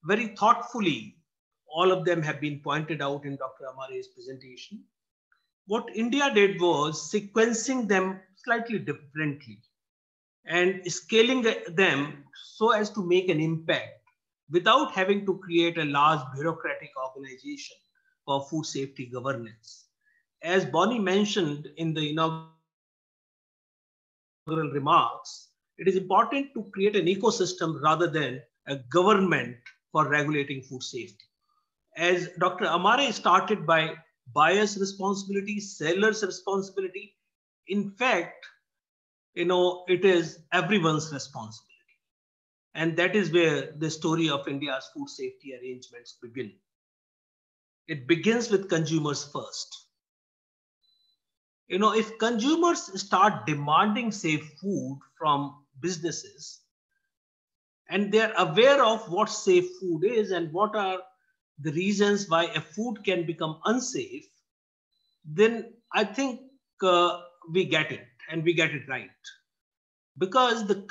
very thoughtfully, all of them have been pointed out in Dr. Amari's presentation. what India did was sequencing them slightly differently and scaling them so as to make an impact without having to create a large bureaucratic organization for food safety governance. As Bonnie mentioned in the inaugural remarks, it is important to create an ecosystem rather than a government for regulating food safety. As Dr. Amari started by buyer's responsibility, seller's responsibility, in fact, it is everyone's responsibility. And that is where the story of India's food safety arrangements begin. It begins with consumers first. If consumers start demanding safe food from businesses, and they're aware of what safe food is and what are the reasons why a food can become unsafe, then I think we get it, and we get it right. Because the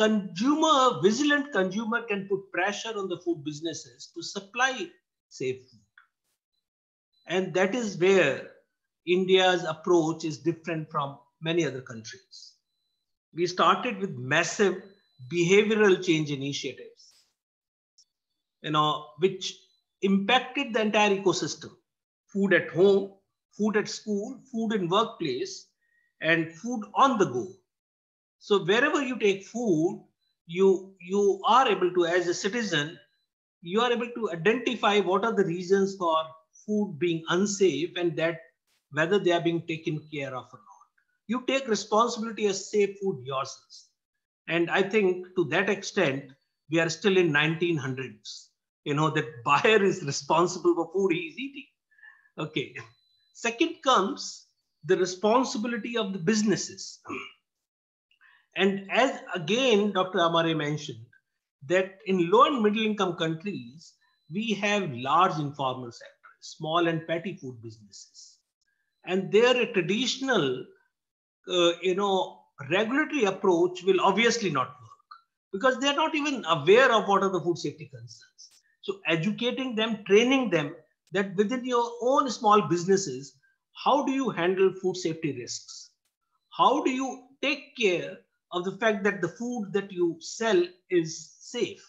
vigilant consumer can put pressure on the food businesses to supply safe food. And that is where India's approach is different from many other countries. We started with massive behavioral change initiatives, which impacted the entire ecosystem: food at home, food at school, food in workplace, and food on the go. So wherever you take food, you are able to, as a citizen, you are able to identify what are the reasons for food being unsafe and that whether they are being taken care of or not. You take responsibility as safe food yourselves. And I think to that extent, we are still in 1900s. That buyer is responsible for food he is eating. Okay. Second comes the responsibility of the businesses. And as again, Dr. Amari mentioned, that in low and middle income countries, we have large informal sectors, small and petty food businesses. And there a traditional, regulatory approach will obviously not work because they're not even aware of what are the food safety concerns. So educating them, training them that within your own small businesses, how do you handle food safety risks? How do you take care of the fact that the food that you sell is safe?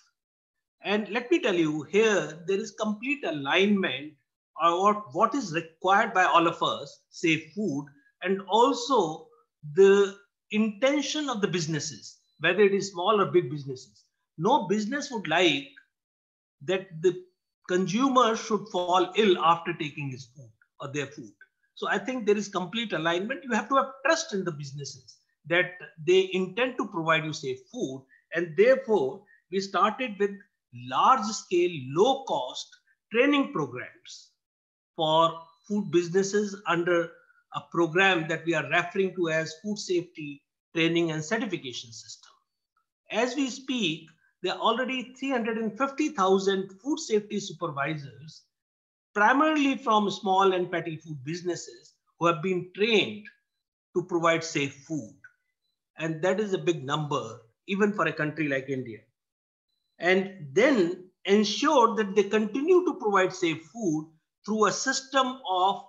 And let me tell you here, there is complete alignment on what is required by all of us, safe food, and also the intention of the businesses, whether it is small or big businesses. No business would like that the consumer should fall ill after taking his food or their food. So I think there is complete alignment. You have to have trust in the businesses that they intend to provide you safe food. And therefore, we started with large scale, low cost training programs for food businesses under a program that we are referring to as Food Safety Training and Certification System. As we speak, there are already 350,000 food safety supervisors, primarily from small and petty food businesses, who have been trained to provide safe food. And that is a big number, even for a country like India. And then ensure that they continue to provide safe food through a system of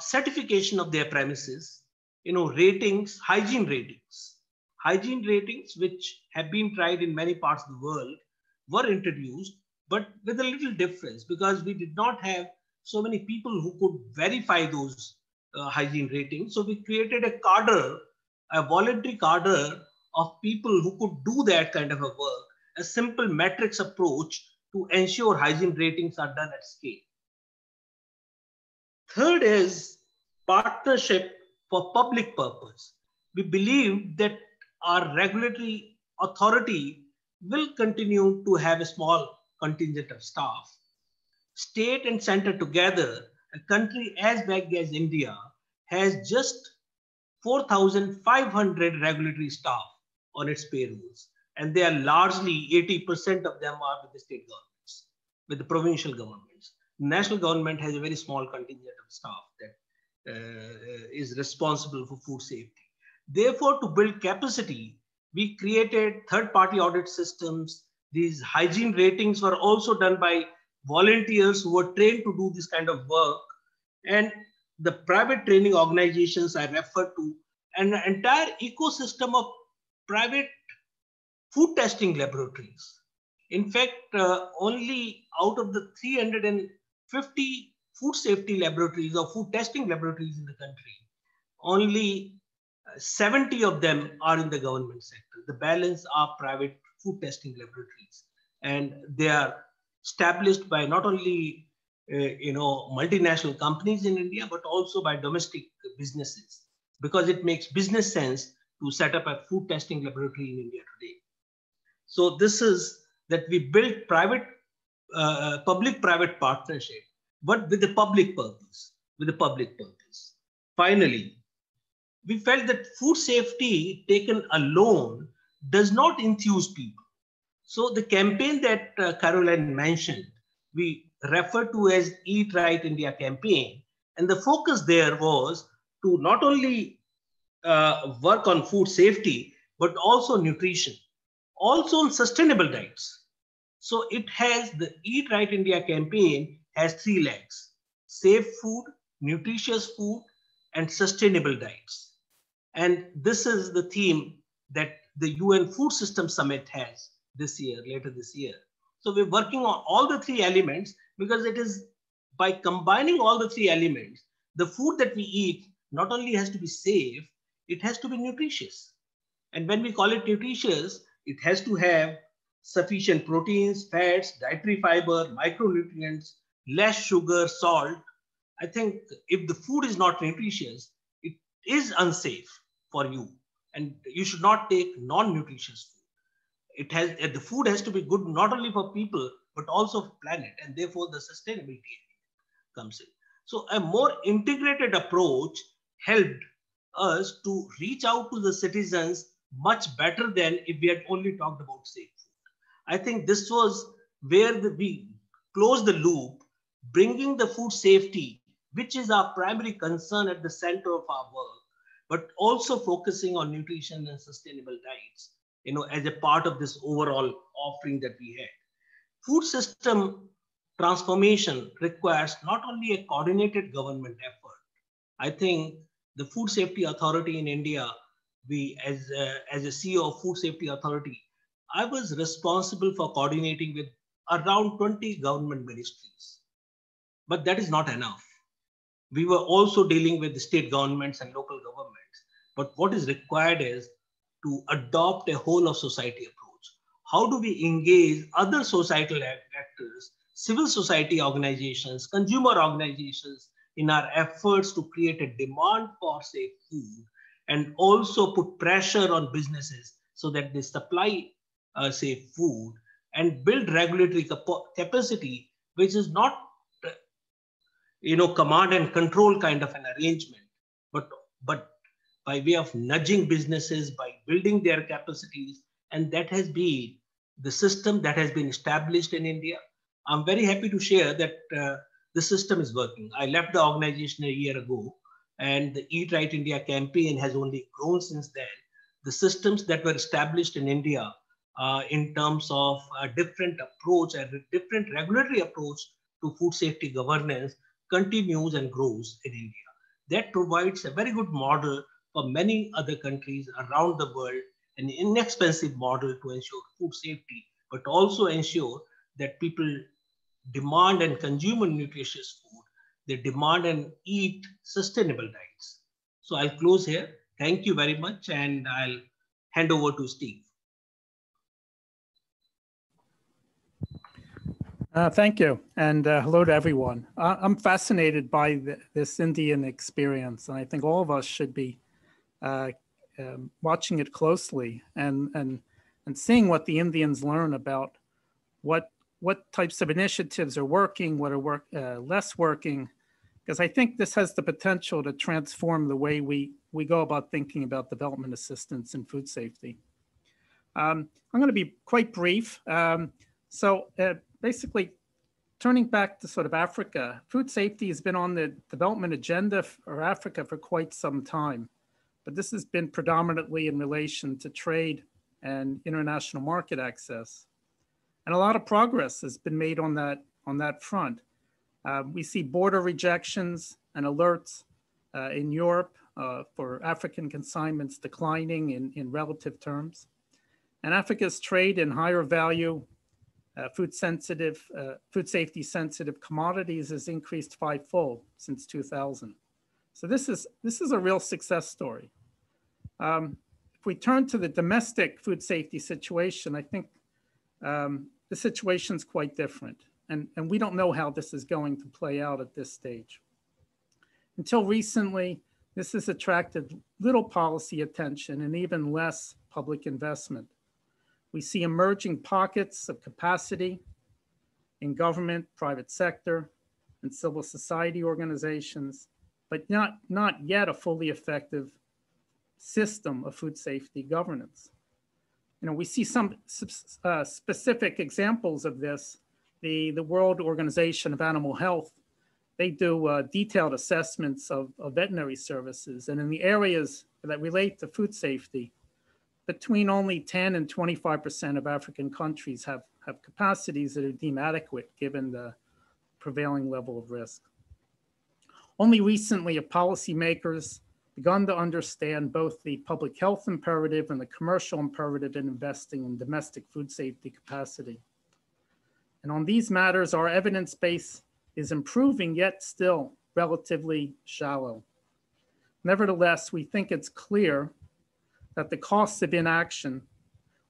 certification of their premises, ratings, hygiene ratings. Hygiene ratings, which have been tried in many parts of the world, were introduced, but with a little difference because we did not have so many people who could verify those hygiene ratings. So we created a cadre, a voluntary cadre of people who could do that kind of a work, a simple metrics approach to ensure hygiene ratings are done at scale. Third is partnership for public purpose. We believe that our regulatory authority will continue to have a small contingent of staff. State and center together, a country as big as India has just 4,500 regulatory staff on its payrolls. And they are largely 80% of them are with the state governments, with the provincial governments. National government has a very small contingent of staff that is responsible for food safety. Therefore, to build capacity, we created third-party audit systems. These hygiene ratings were also done by volunteers who were trained to do this kind of work. And the private training organizations I refer to, and an entire ecosystem of private food testing laboratories. In fact, only out of the 350 food safety laboratories or food testing laboratories in the country, only 70 of them are in the government sector. The balance are private food testing laboratories, and they are established by not only multinational companies in India, but also by domestic businesses, because it makes business sense to set up a food testing laboratory in India today. So this is that we built public-private partnership, but with the public purpose, Finally, we felt that food safety taken alone does not enthuse people. So the campaign that Caroline mentioned, we refer to as Eat Right India campaign. And the focus there was to not only work on food safety, but also nutrition, also on sustainable diets. So it has the Eat Right India campaign has 3 legs: safe food, nutritious food, and sustainable diets. And this is the theme that the UN Food System Summit has later this year. So we're working on all the 3 elements, because it is by combining all the 3 elements, the food that we eat not only has to be safe, it has to be nutritious. And when we call it nutritious, it has to have sufficient proteins, fats, dietary fiber, micronutrients, less sugar, salt. I think if the food is not nutritious, it is unsafe for you, and you should not take non-nutritious food. The food has to be good not only for people, but also for planet, and therefore the sustainability comes in. So a more integrated approach helped us to reach out to the citizens much better than if we had only talked about safe food. I think this was where we closed the loop, bringing the food safety, which is our primary concern, at the center of our work, but also focusing on nutrition and sustainable diets, as a part of this overall offering that we had. Food system transformation requires not only a coordinated government effort. I think the Food Safety Authority in India, as a CEO of Food Safety Authority, I was responsible for coordinating with around 20 government ministries. But that is not enough. We were also dealing with the state governments and local governments. But what is required is to adopt a whole of society approach. How do we engage other societal actors, civil society organizations, consumer organizations in our efforts to create a demand for safe food, and also put pressure on businesses so that they supply safe food, and build regulatory capacity, which is not command and control kind of an arrangement, but by way of nudging businesses, by building their capacities. And that has been the system that has been established in India. I'm very happy to share that the system is working. I left the organization a year ago, and the Eat Right India campaign has only grown since then. The systems that were established in India in terms of a different approach and a different regulatory approach to food safety governance continues and grows in India. That provides a very good model for many other countries around the world, an inexpensive model to ensure food safety, but also ensure that people demand and consume nutritious food. They demand and eat sustainable diets. So I'll close here. Thank you very much, and I'll hand over to Steve. Thank you, and hello to everyone. I'm fascinated by this Indian experience, and I think all of us should be watching it closely and seeing what the Indians learn about what types of initiatives are working, what are less working, because I think this has the potential to transform the way we go about thinking about development assistance and food safety. I'm going to be quite brief. Basically, turning back to sort of Africa, food safety has been on the development agenda for Africa for quite some time, but this has been predominantly in relation to trade and international market access. And a lot of progress has been made on that front. We see border rejections, and alerts in Europe for African consignments declining in relative terms. And Africa's trade in higher value food safety sensitive commodities has increased fivefold since 2000. So this is a real success story. If we turn to the domestic food safety situation, I think the situation is quite different. And we don't know how this is going to play out at this stage. Until recently, this has attracted little policy attention and even less public investment. We see emerging pockets of capacity in government, private sector, and civil society organizations, but not yet a fully effective system of food safety governance. You know, we see some specific examples of this. The World Organization of Animal Health, they do detailed assessments of veterinary services, and in the areas that relate to food safety, between only 10 and 25% of African countries have capacities that are deemed adequate given the prevailing level of risk. Only recently have policymakers begun to understand both the public health imperative and the commercial imperative in investing in domestic food safety capacity. And on these matters, our evidence base is improving, yet still relatively shallow. Nevertheless, we think it's clear that the costs of inaction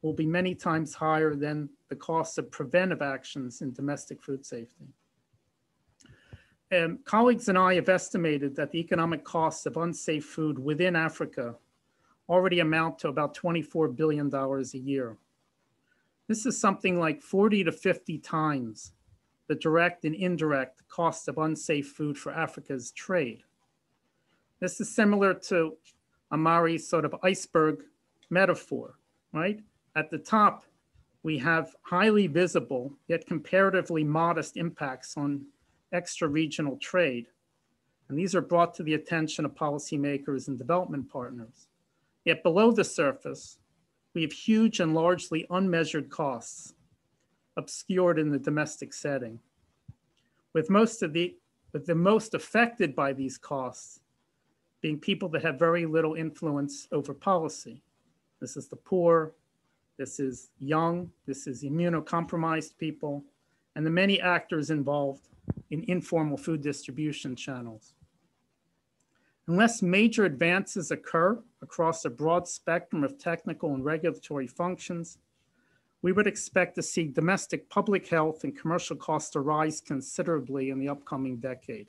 will be many times higher than the costs of preventive actions in domestic food safety. Colleagues and I have estimated that the economic costs of unsafe food within Africa already amount to about $24 billion a year. This is something like 40 to 50 times the direct and indirect costs of unsafe food for Africa's trade. This is similar to Amari's sort of iceberg metaphor, right? At the top, we have highly visible, yet comparatively modest impacts on extra-regional trade. And these are brought to the attention of policymakers and development partners. Yet below the surface, we have huge and largely unmeasured costs obscured in the domestic setting, with the most affected by these costs being people that have very little influence over policy. This is the poor, this is young, this is immunocompromised people, and the many actors involved in informal food distribution channels. Unless major advances occur across a broad spectrum of technical and regulatory functions, we would expect to see domestic public health and commercial costs to rise considerably in the upcoming decade,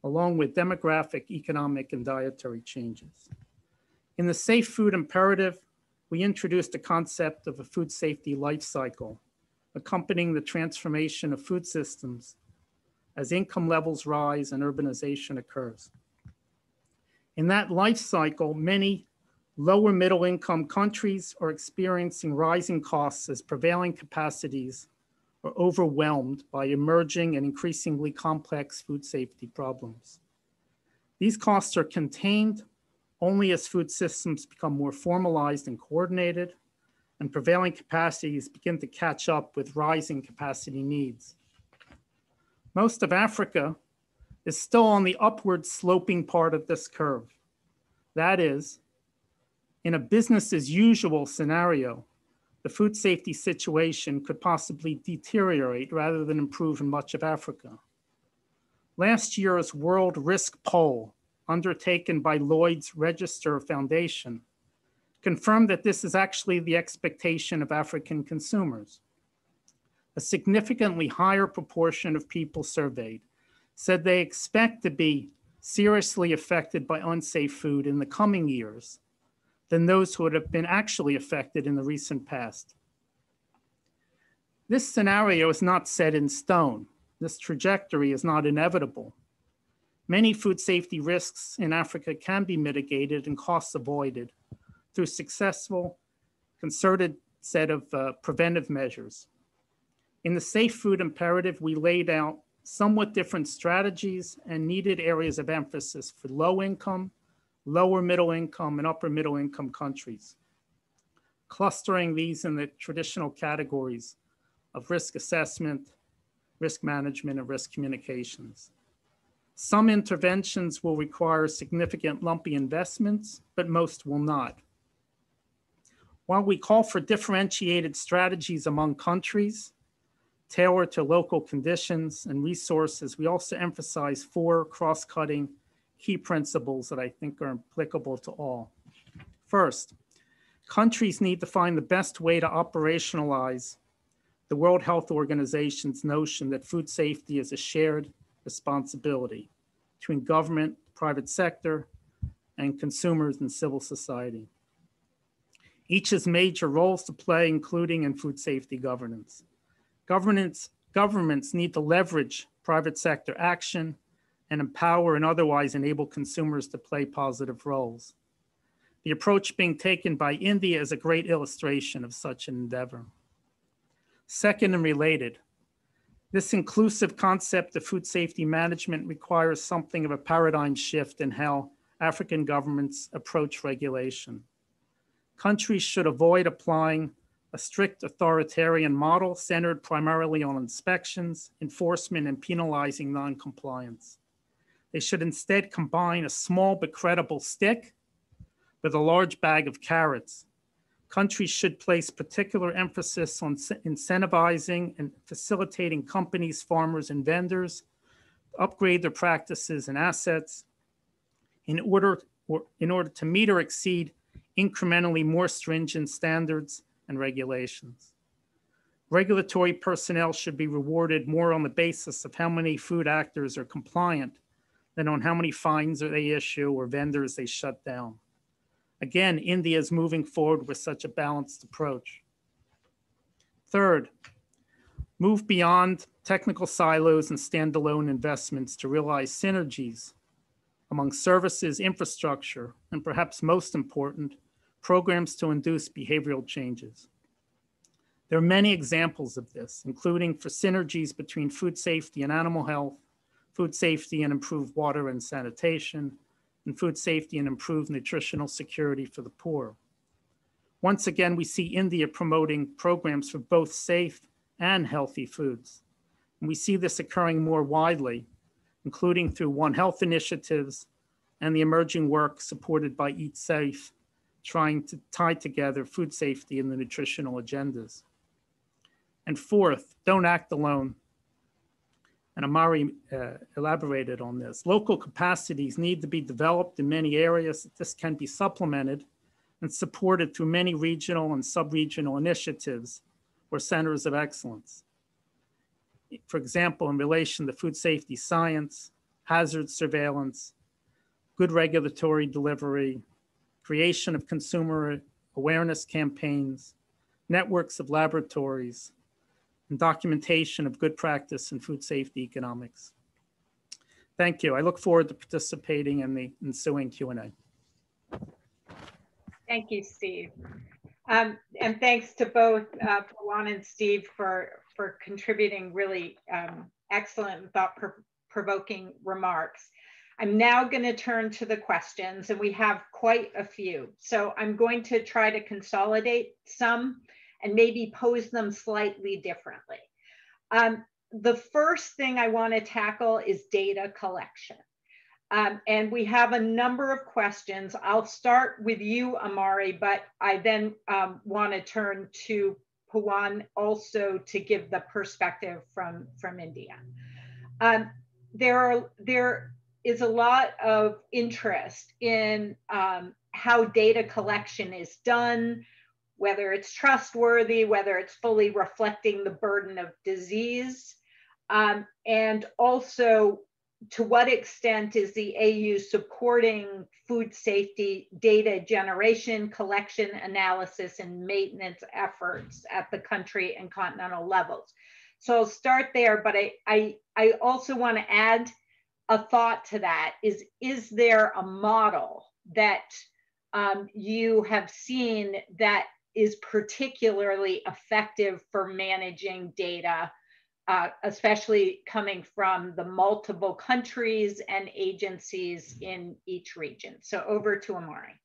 along with demographic, economic, and dietary changes. In the Safe Food Imperative, we introduced a concept of a food safety life cycle, accompanying the transformation of food systems as income levels rise and urbanization occurs. In that life cycle, many lower middle income countries are experiencing rising costs as prevailing capacities are overwhelmed by emerging and increasingly complex food safety problems. These costs are contained only as food systems become more formalized and coordinated, and prevailing capacities begin to catch up with rising capacity needs. Most of Africa is still on the upward sloping part of this curve. That is, in a business as usual scenario, the food safety situation could possibly deteriorate rather than improve in much of Africa. Last year's World Risk Poll, undertaken by Lloyd's Register Foundation, confirmed that this is actually the expectation of African consumers. A significantly higher proportion of people surveyed said they expect to be seriously affected by unsafe food in the coming years than those who would have been actually affected in the recent past. This scenario is not set in stone. This trajectory is not inevitable. Many food safety risks in Africa can be mitigated and costs avoided through successful, concerted set of preventive measures. In the Safe Food Imperative, we laid out somewhat different strategies and needed areas of emphasis for low income, lower middle income, and upper middle income countries, clustering these in the traditional categories of risk assessment, risk management, and risk communications. Some interventions will require significant lumpy investments, but most will not. While we call for differentiated strategies among countries, tailored to local conditions and resources, we also emphasize 4 cross-cutting key principles that I think are applicable to all. First, countries need to find the best way to operationalize the World Health Organization's notion that food safety is a shared responsibility between government, private sector, and consumers and civil society. Each has major roles to play, including in food safety governance. Governments need to leverage private sector action and empower and otherwise enable consumers to play positive roles. The approach being taken by India is a great illustration of such an endeavor. Second and related, this inclusive concept of food safety management requires something of a paradigm shift in how African governments approach regulation. Countries should avoid applying a strict authoritarian model centered primarily on inspections, enforcement, and penalizing non-compliance. They should instead combine a small but credible stick with a large bag of carrots. Countries should place particular emphasis on incentivizing and facilitating companies, farmers, and vendors to upgrade their practices and assets in order to meet or exceed incrementally more stringent standards and regulations. Regulatory personnel should be rewarded more on the basis of how many food actors are compliant than on how many fines they issue or vendors they shut down. Again, India is moving forward with such a balanced approach. Third, move beyond technical silos and standalone investments to realize synergies among services, infrastructure, and perhaps most important, programs to induce behavioral changes. There are many examples of this, including for synergies between food safety and animal health, food safety and improved water and sanitation, and food safety and improved nutritional security for the poor. Once again, we see India promoting programs for both safe and healthy foods. And we see this occurring more widely, including through One Health initiatives and the emerging work supported by EatSafe, trying to tie together food safety and the nutritional agendas. And fourth, don't act alone. And Amari elaborated on this. Local capacities need to be developed in many areas. This can be supplemented and supported through many regional and sub-regional initiatives or centers of excellence. For example, in relation to food safety science, hazard surveillance, good regulatory delivery, creation of consumer awareness campaigns, networks of laboratories, and documentation of good practice in food safety economics. Thank you. I look forward to participating in the ensuing Q&A. Thank you, Steve. And thanks to both Pawan and Steve for contributing really excellent and thought-provoking remarks. I'm now going to turn to the questions, and we have quite a few. So I'm going to try to consolidate some and maybe pose them slightly differently. The first thing I want to tackle is data collection. And we have a number of questions. I'll start with you, Amari, but I then want to turn to Pawan also to give the perspective from India. There is a lot of interest in how data collection is done, whether it's trustworthy, whether it's fully reflecting the burden of disease, and also to what extent is the AU supporting food safety data generation, collection, analysis, and maintenance efforts at the country and continental levels. So I'll start there, but I also want to add a thought to that. Is there a model that you have seen that is particularly effective for managing data, especially coming from the multiple countries and agencies in each region? So over to Amari.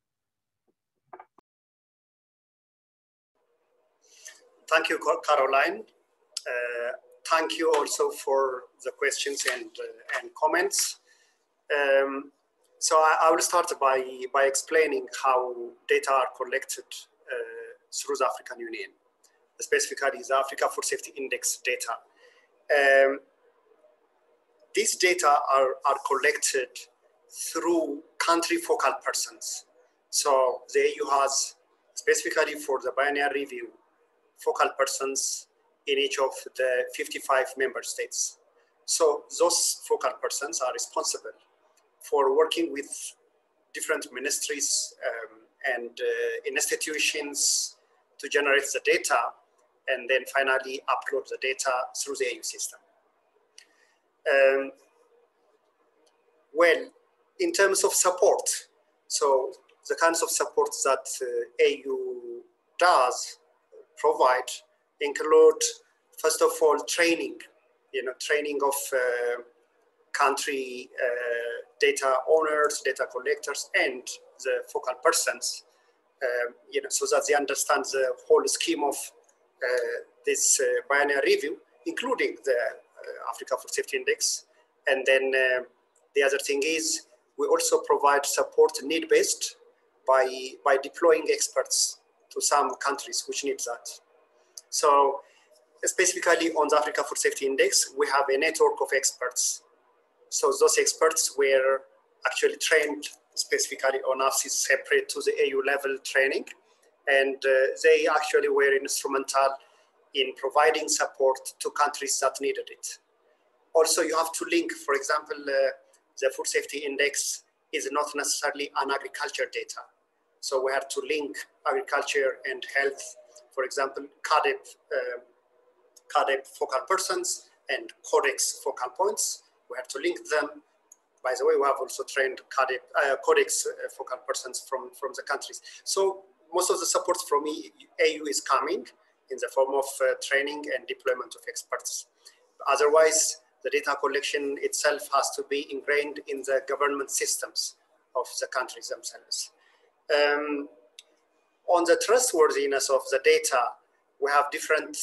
Thank you, Caroline. Thank you also for the questions and comments. So I will start by explaining how data are collected through the African Union, specifically the Africa Food Safety Index data. These data are collected through country focal persons. So the EU has, specifically for the biennial review, focal persons in each of the 55 member states. So those focal persons are responsible for working with different ministries and institutions to generate the data and then finally upload the data through the EU system. Well, in terms of support, so the kinds of support that EU does provide include, first of all, training, training of country data owners, data collectors, and the focal persons, so that they understand the whole scheme of this biennial review, including the Africa Food Safety Index. And then the other thing is we also provide support need-based by deploying experts to some countries which need that. So specifically on the Africa Food Safety Index, we have a network of experts. So those experts were actually trained specifically on AFSIS separate to the AU level training. And they actually were instrumental in providing support to countries that needed it. Also, you have to link, for example, the Food Safety Index is not necessarily an agriculture data. So we have to link agriculture and health, for example, CADEP focal persons and Codex focal points. We have to link them. By the way, we have also trained Codex focal persons from the countries. So most of the support from AU is coming in the form of training and deployment of experts. Otherwise, the data collection itself has to be ingrained in the government systems of the countries themselves. On the trustworthiness of the data, we have different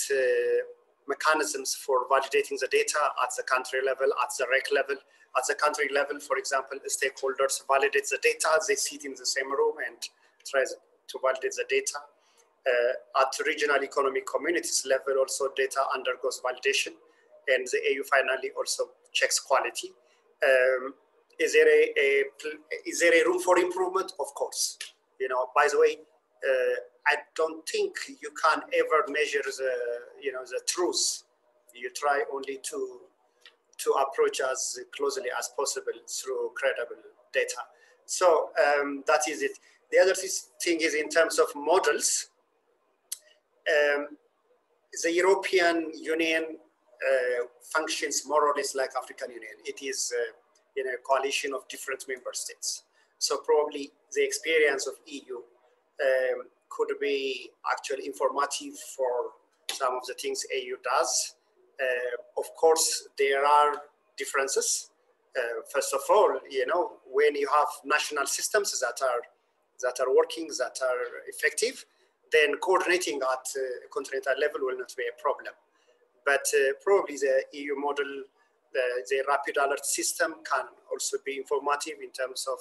mechanisms for validating the data at the country level, at the REC level. At the country level, for example, stakeholders validate the data, they sit in the same room and try to validate the data. At regional economic communities level, also data undergoes validation, and the AU finally also checks quality. Is there a room for improvement? Of course. By the way, I don't think you can ever measure the truth. You try only to approach as closely as possible through credible data. So that is it. The other thing is in terms of models, the European Union functions more or less like African Union. It is a coalition of different member states. So probably the experience of EU could be actually informative for some of the things AU does. Of course, there are differences. First of all, when you have national systems that are working, that are effective, then coordinating at continental level will not be a problem. But probably the EU model, the rapid alert system can also be informative in terms of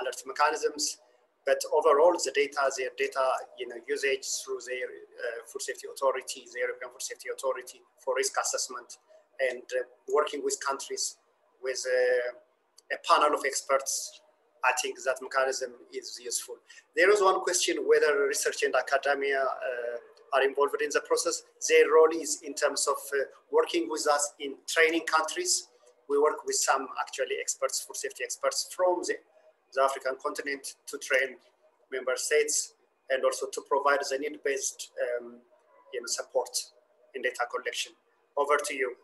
alert mechanisms. But overall, their data usage through their Food Safety Authority, the European Food Safety Authority for risk assessment, and working with countries with a panel of experts, I think that mechanism is useful. There is one question whether research and academia are involved in the process. Their role is in terms of working with us in training countries. We work with some actually experts, food safety experts from the African continent to train member states and also to provide the need-based support in data collection. Over to you.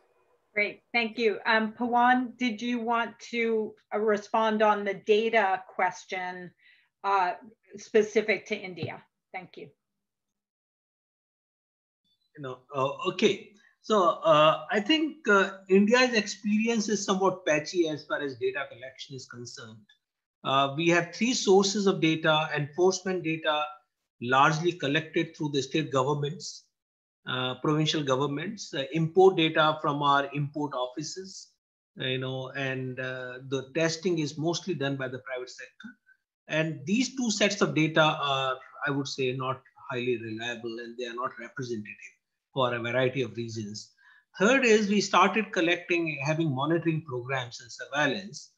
Great, thank you. Pawan, did you want to respond on the data question specific to India? Thank you. Okay. So I think India's experience is somewhat patchy as far as data collection is concerned. We have three sources of data: enforcement data, largely collected through the state governments, provincial governments, import data from our import offices, and the testing is mostly done by the private sector. And these two sets of data are, I would say, not highly reliable, and they are not representative for a variety of reasons. Third is we started having monitoring programs and surveillance.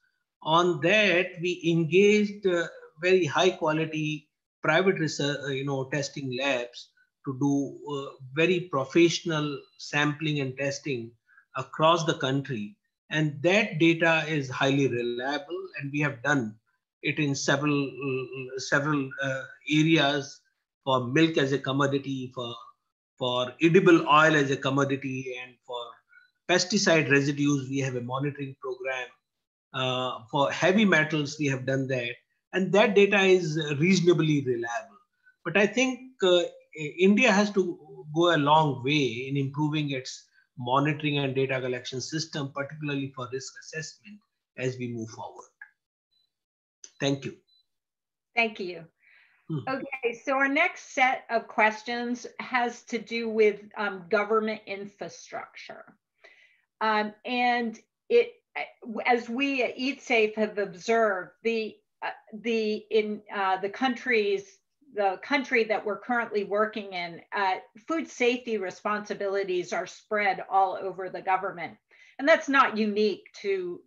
On that, we engaged very high quality private research, testing labs to do very professional sampling and testing across the country. And that data is highly reliable, and we have done it in several areas, for milk as a commodity, for edible oil as a commodity, and for pesticide residues, we have a monitoring program. For heavy metals, we have done that. And that data is reasonably reliable. But I think India has to go a long way in improving its monitoring and data collection system, particularly for risk assessment as we move forward. Thank you. Thank you. Okay, so our next set of questions has to do with government infrastructure. And as we at EatSafe have observed, the country that we're currently working in, food safety responsibilities are spread all over the government. And that's not unique to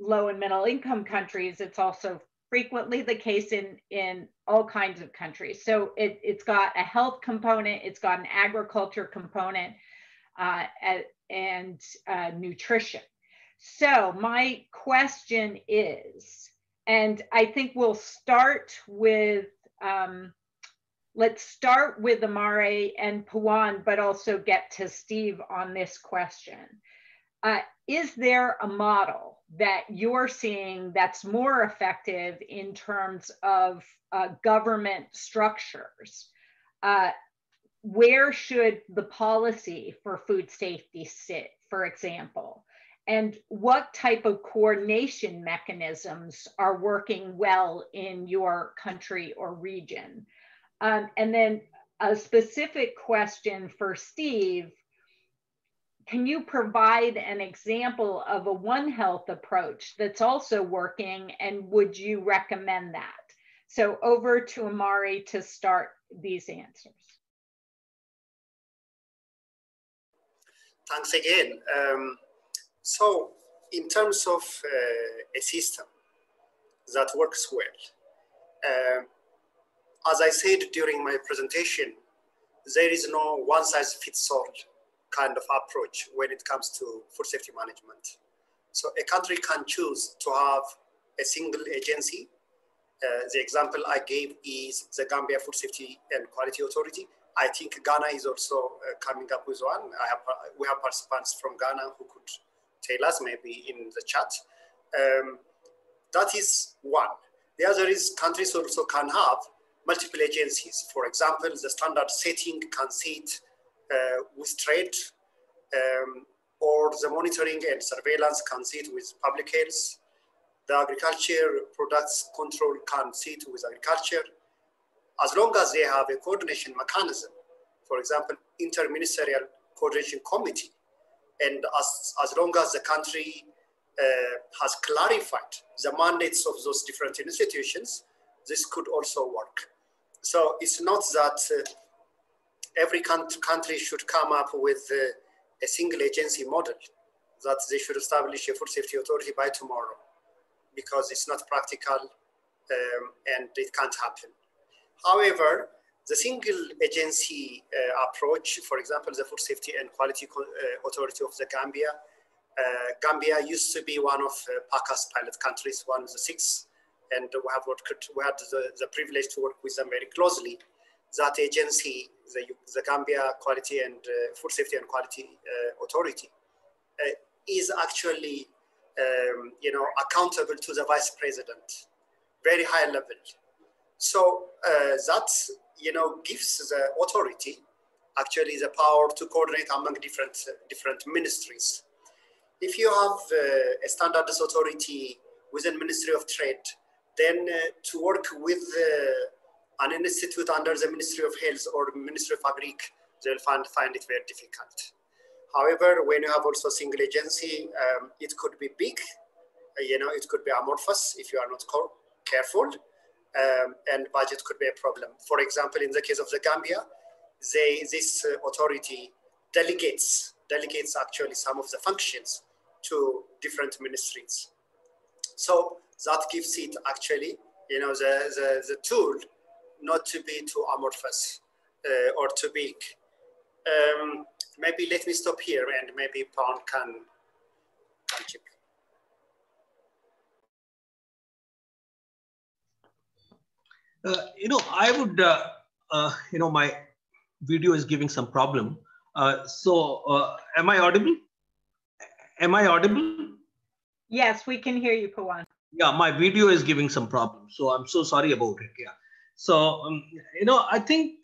low and middle income countries. It's also frequently the case in all kinds of countries. So it's got a health component, it's got an agriculture component, and nutrition. So my question is, and I think we'll start with, let's start with Amari and Pawan, but also get to Steve on this question. Is there a model that you're seeing that's more effective in terms of government structures? Where should the policy for food safety sit, for example? And what type of coordination mechanisms are working well in your country or region? And then a specific question for Steve. Can you provide an example of a One Health approach that's also working, and would you recommend that? So over to Amari to start these answers. Thanks again. So in terms of a system that works well, as I said during my presentation, there is no one-size-fits-all kind of approach when it comes to food safety management. So a country can choose to have a single agency. The example I gave is the Gambia Food Safety and Quality Authority. I think Ghana is also coming up with one. We have participants from Ghana who could tell us maybe in the chat. That is one. The other is countries also can have multiple agencies. For example, the standard setting can sit with trade, or the monitoring and surveillance can sit with public health. The agriculture products control can sit with agriculture, as long as they have a coordination mechanism. For example, interministerial coordination committee. And as long as the country has clarified the mandates of those different institutions, this could also work. So it's not that every country should come up with a single agency model, that they should establish a food safety authority by tomorrow, because it's not practical and it can't happen. However, the single agency approach, for example, the Food Safety and Quality Authority of the Gambia. Gambia used to be one of PACA's pilot countries, one of the 6, and we had the privilege to work with them very closely. That agency, the Gambia Quality and Food Safety and Quality Authority, is actually accountable to the Vice President, very high level. So that gives the authority actually the power to coordinate among different ministries. If you have a standards authority within Ministry of Trade, then to work with an institute under the Ministry of Health or Ministry of Agric, they'll find it very difficult. However, when you have also single agency, it could be big, it could be amorphous if you are not careful, and budget could be a problem. For example, in the case of the Gambia, this authority delegates actually some of the functions to different ministries. So that gives it actually, the tool not to be too amorphous or too big. Maybe let me stop here and maybe Paul can chip. I would, my video is giving some problem. Am I audible? Am I audible? Yes, we can hear you, Pawan. Yeah, my video is giving some problems, so I'm so sorry about it. Yeah. So, I think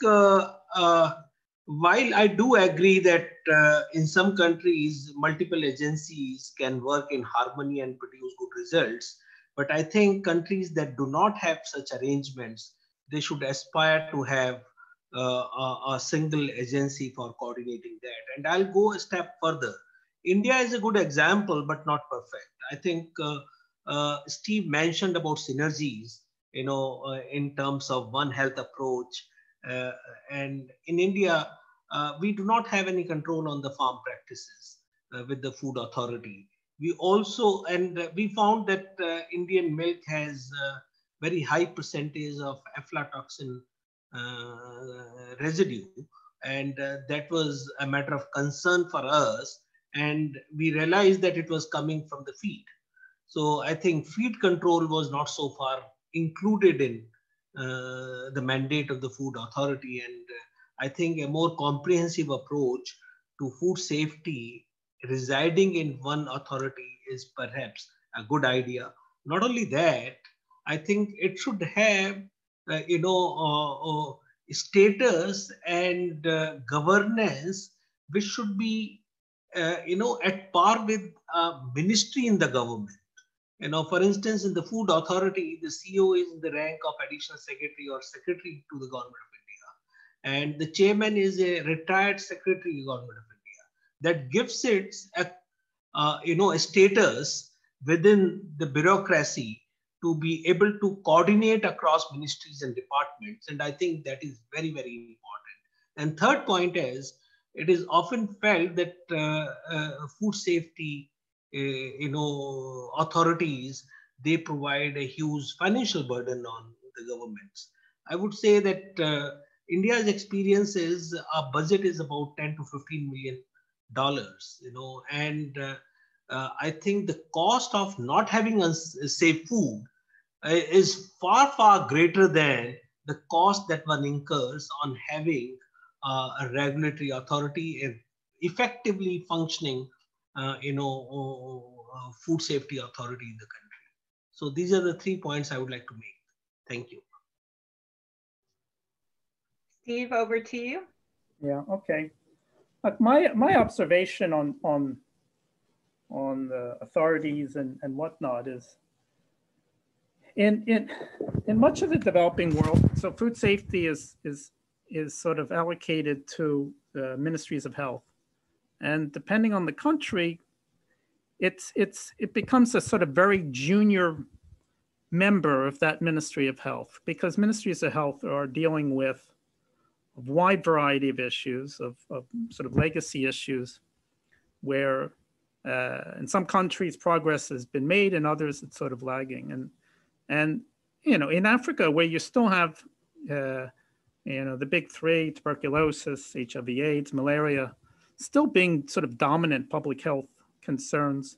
while I do agree that in some countries, multiple agencies can work in harmony and produce good results, but I think countries that do not have such arrangements, they should aspire to have a single agency for coordinating that. And I'll go a step further. India is a good example, but not perfect. I think Steve mentioned about synergies, in terms of One Health approach. And in India, we do not have any control on the farm practices with the food authority. We also, and we found that Indian milk has very high percentage of aflatoxin residue. And that was a matter of concern for us. And we realized that it was coming from the feed. So I think feed control was not so far included in the mandate of the food authority. And I think a more comprehensive approach to food safety residing in one authority is perhaps a good idea. Not only that, I think it should have, status and governance, which should be, at par with a ministry in the government. For instance, in the food authority, the CEO is in the rank of additional secretary or secretary to the government of India. And the chairman is a retired secretary of the government of India. That gives it a status within the bureaucracy to be able to coordinate across ministries and departments. And I think that is very, very important. And third point is, it is often felt that food safety authorities, they provide a huge financial burden on the governments. I would say that India's experience is our budget is about $10 to $15 million, and I think the cost of not having safe food is far, far greater than the cost that one incurs on having a regulatory authority effectively functioning food safety authority in the country. So these are the 3 points I would like to make. Thank you. Steve, over to you. Yeah, okay. Look, my observation on the authorities and whatnot is in much of the developing world, so food safety is sort of allocated to the ministries of health. And depending on the country, it becomes a sort of very junior member of that Ministry of Health, because ministries of health are dealing with a wide variety of issues, of sort of legacy issues, where in some countries progress has been made, in others it's sort of lagging. And in Africa, where you still have the big three, tuberculosis, HIV/AIDS, malaria, still being sort of dominant public health concerns.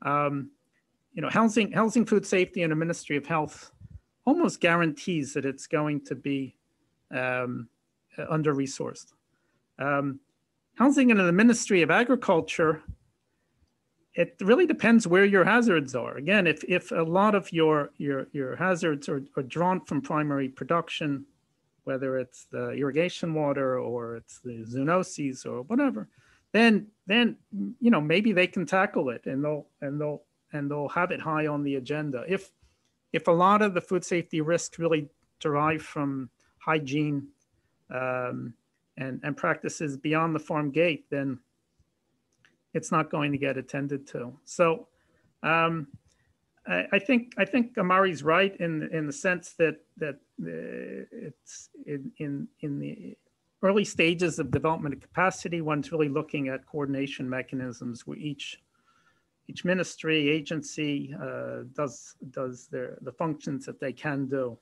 Housing food safety in a Ministry of Health almost guarantees that it's going to be under-resourced. Housing in the Ministry of Agriculture, it really depends where your hazards are. Again, if a lot of your hazards are drawn from primary production, whether it's the irrigation water or it's the zoonoses or whatever, then maybe they can tackle it and they'll have it high on the agenda. If a lot of the food safety risks really derive from hygiene and practices beyond the farm gate, then it's not going to get attended to. So I think Amari's right in the sense that it's in the early stages of development of capacity. One's really looking at coordination mechanisms where each ministry, agency does the functions that they can do.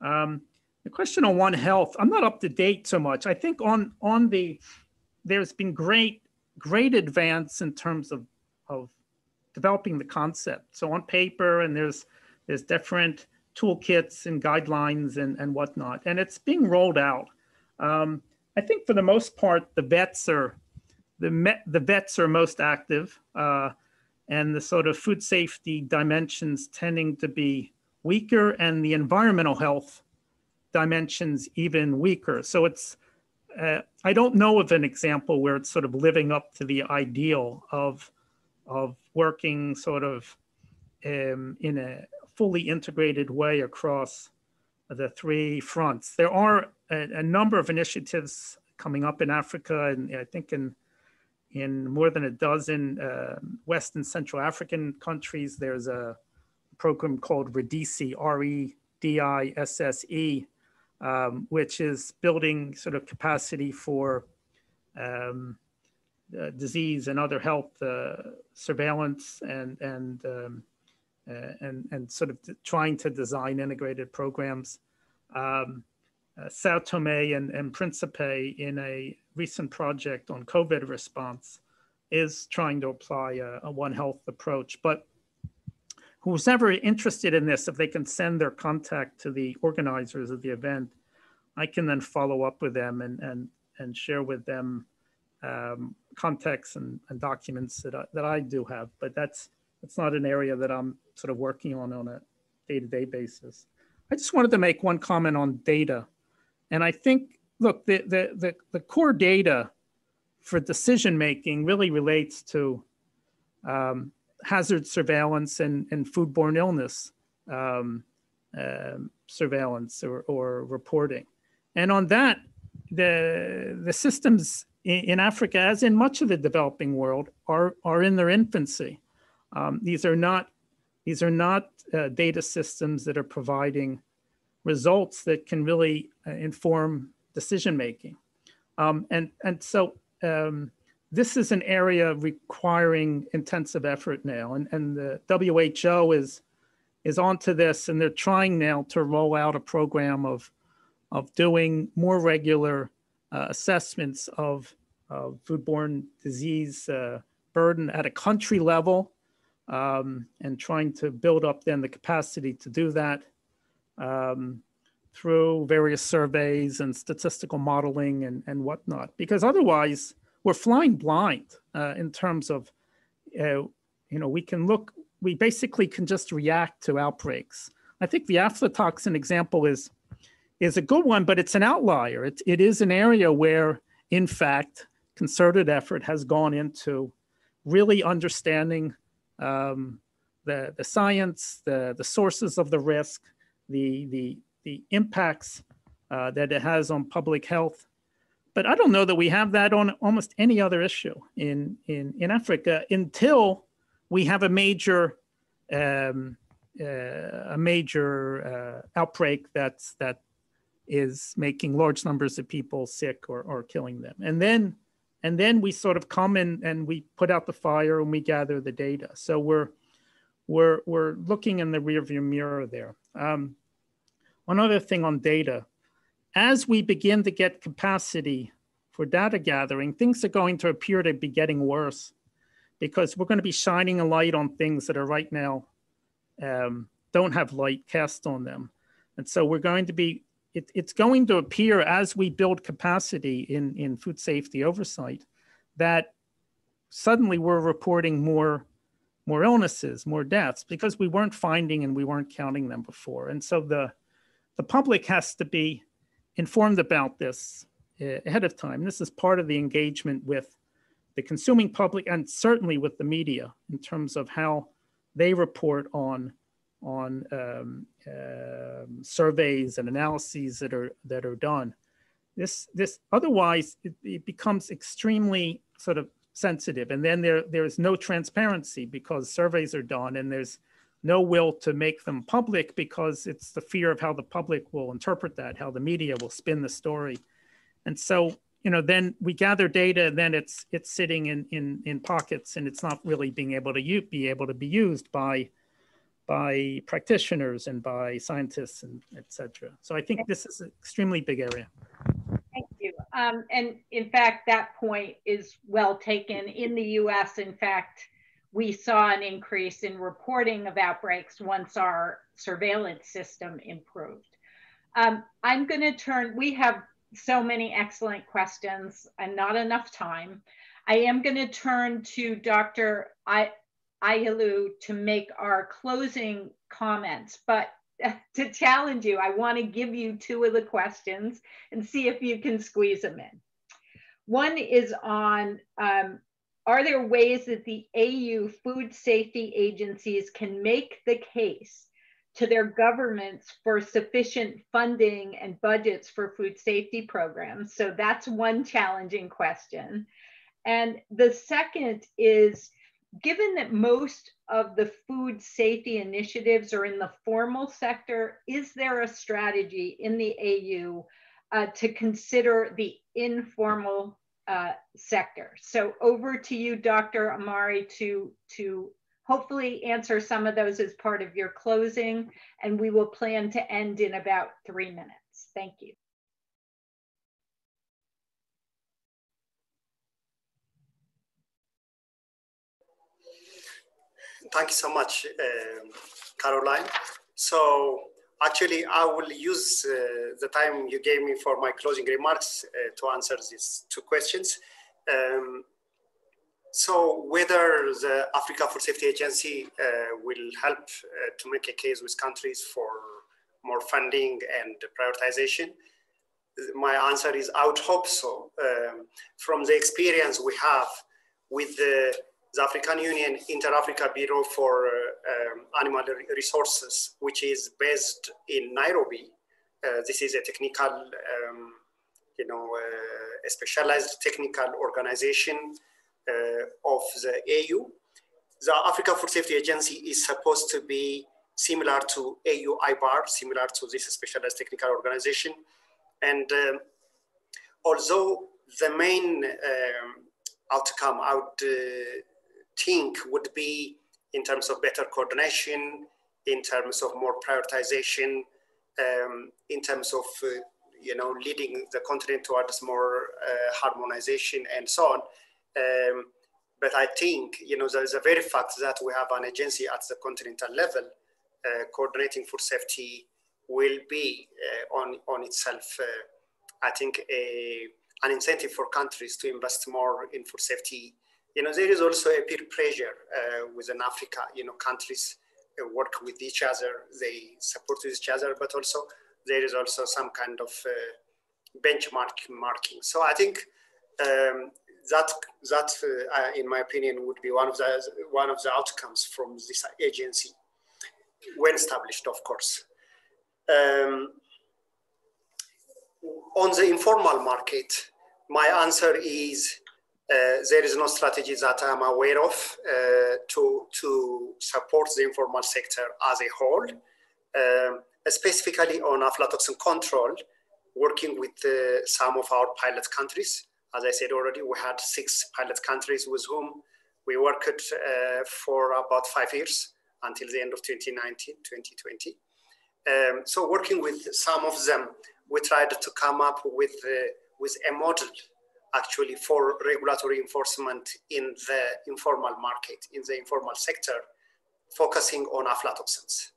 The question on One Health, I'm not up to date so much. I think there's been great advance in terms of developing the concept. So on paper, and there's different toolkits and guidelines and whatnot, and it's being rolled out. I think for the most part, the vets are most active, and the sort of food safety dimensions tending to be weaker, and the environmental health dimensions even weaker. So it's I don't know of an example where it's sort of living up to the ideal of working sort of in a fully integrated way across the three fronts. There are a number of initiatives coming up in Africa, and I think in more than a dozen West and Central African countries. There's a program called REDISSE, REDISSE, which is building sort of capacity for disease and other health surveillance and sort of trying to design integrated programs. Sao Tome and Principe, in a recent project on COVID response, is trying to apply a One Health approach. But who's ever interested in this, if they can send their contact to the organizers of the event, I can then follow up with them and share with them contexts and documents that I do have. But that's not an area that I'm sort of working on a day-to-day basis. I just wanted to make one comment on data. And I think, look, the core data for decision-making really relates to hazard surveillance and foodborne illness surveillance or reporting. And on that, the systems in Africa, as in much of the developing world, are in their infancy. These are not data systems that are providing results that can really inform decision making. And so this is an area requiring intensive effort now, and the WHO is onto this, and they're trying now to roll out a program of doing more regular assessments of foodborne disease burden at a country level, and trying to build up then the capacity to do that through various surveys and statistical modeling and whatnot. Because otherwise, we're flying blind in terms of, we basically can just react to outbreaks. I think the aflatoxin example is a good one, but it's an outlier. It is an area where, in fact, concerted effort has gone into really understanding the science, the sources of the risk, the impacts that it has on public health. But I don't know that we have that on almost any other issue in Africa until we have a major outbreak that is making large numbers of people sick or killing them. And then we sort of come in and we put out the fire and we gather the data. So we're looking in the rearview mirror there. One other thing on data, as we begin to get capacity for data gathering, things are going to appear to be getting worse because we're going to be shining a light on things that are right now don't have light cast on them. And so we're going to be, it's going to appear as we build capacity in food safety oversight that suddenly we're reporting more illnesses, more deaths, because we weren't finding and we weren't counting them before. And so the public has to be informed about this ahead of time. This is part of the engagement with the consuming public and certainly with the media in terms of how they report on surveys and analyses that are done. This otherwise it becomes extremely sort of sensitive. And then there's no transparency because surveys are done and there's no will to make them public because it's the fear of how the public will interpret that, how the media will spin the story. And so, you know, then we gather data and then it's sitting in pockets and it's not really being able to be used by practitioners and by scientists and et cetera. So I think this is an extremely big area. Thank you. And in fact, that point is well taken. In the US, in fact, we saw an increase in reporting of outbreaks once our surveillance system improved. I'm going to turn, we have so many excellent questions and not enough time. I am going to turn to Dr. Ayalu to make our closing comments, but to challenge you, I want to give you two of the questions and see if you can squeeze them in. One is on, are there ways that the AU food safety agencies can make the case to their governments for sufficient funding and budgets for food safety programs? So that's one challenging question. And the second is, given that most of the food safety initiatives are in the formal sector, is there a strategy in the AU to consider the informal sector? So over to you, Dr. Amari, to hopefully answer some of those as part of your closing, and we will plan to end in about 3 minutes. Thank you. Thank you so much, Caroline. So actually, I will use the time you gave me for my closing remarks to answer these two questions. So whether the Africa Food Safety Agency will help to make a case with countries for more funding and prioritization, my answer is I would hope so. From the experience we have with the African Union Inter-Africa Bureau for Animal Resources, which is based in Nairobi. This is a technical, a specialized technical organization of the AU. The Africa Food Safety Agency is supposed to be similar to AU IBAR, similar to this specialized technical organization. And although the main outcome I would think would be in terms of better coordination, in terms of more prioritization, in terms of leading the continent towards more harmonization and so on. But I think there's a very fact that we have an agency at the continental level coordinating food safety will be on itself, I think, an incentive for countries to invest more in food safety. There is also a peer pressure within Africa. Countries work with each other, they support each other, but also there is also some kind of benchmarking. So I think that in my opinion, would be one of the outcomes from this agency, when established, of course. On the informal market, my answer is there is no strategy that I'm aware of to support the informal sector as a whole, specifically on aflatoxin control, working with some of our pilot countries. As I said already, we had 6 pilot countries with whom we worked for about 5 years until the end of 2019, 2020. So working with some of them, we tried to come up with a model actually for regulatory enforcement in the informal market, in the informal sector, focusing on aflatoxins.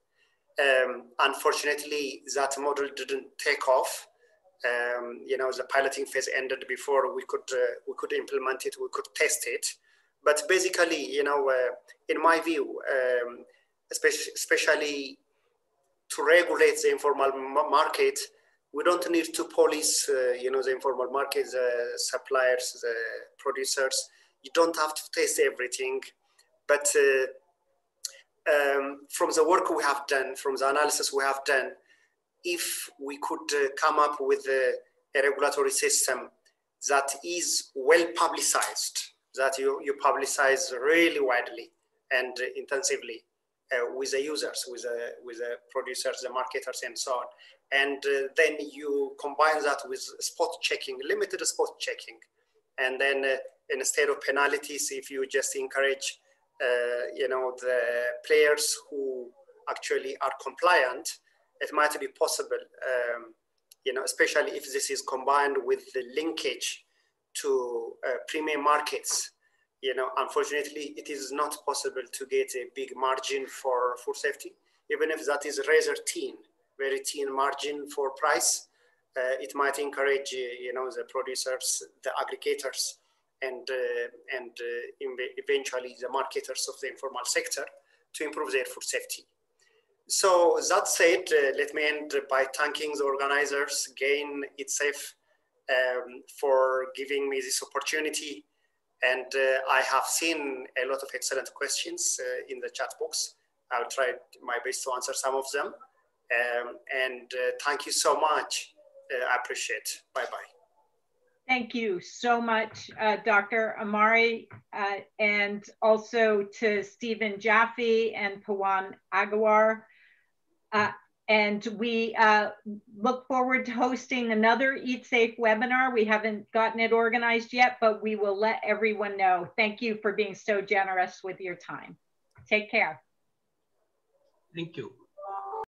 Unfortunately, that model didn't take off. The piloting phase ended before we could implement it, we could test it. But basically, in my view, especially to regulate the informal market, we don't need to police, the informal market, the suppliers, the producers. You don't have to test everything. But from the work we have done, from the analysis we have done, if we could come up with a regulatory system that is well publicized, that you publicize really widely and intensively with the users, with the producers, the marketers, and so on. And then you combine that with spot checking, limited spot checking. And then instead of penalties, if you just encourage, the players who actually are compliant, it might be possible, especially if this is combined with the linkage to premium markets. Unfortunately, it is not possible to get a big margin for food safety, even if that is rather very thin margin for price. It might encourage, the producers, the aggregators, and eventually the marketers of the informal sector to improve their food safety. So that said, let me end by thanking the organizers, again, EatSafe, for giving me this opportunity. And I have seen a lot of excellent questions in the chat box. I'll try my best to answer some of them. And thank you so much. I appreciate it. Bye-bye. Thank you so much, Dr. Amari, and also to Stephen Jaffe and Pawan Agarwal. And we look forward to hosting another EatSafe webinar. We haven't gotten it organized yet, but we will let everyone know. Thank you for being so generous with your time. Take care. Thank you.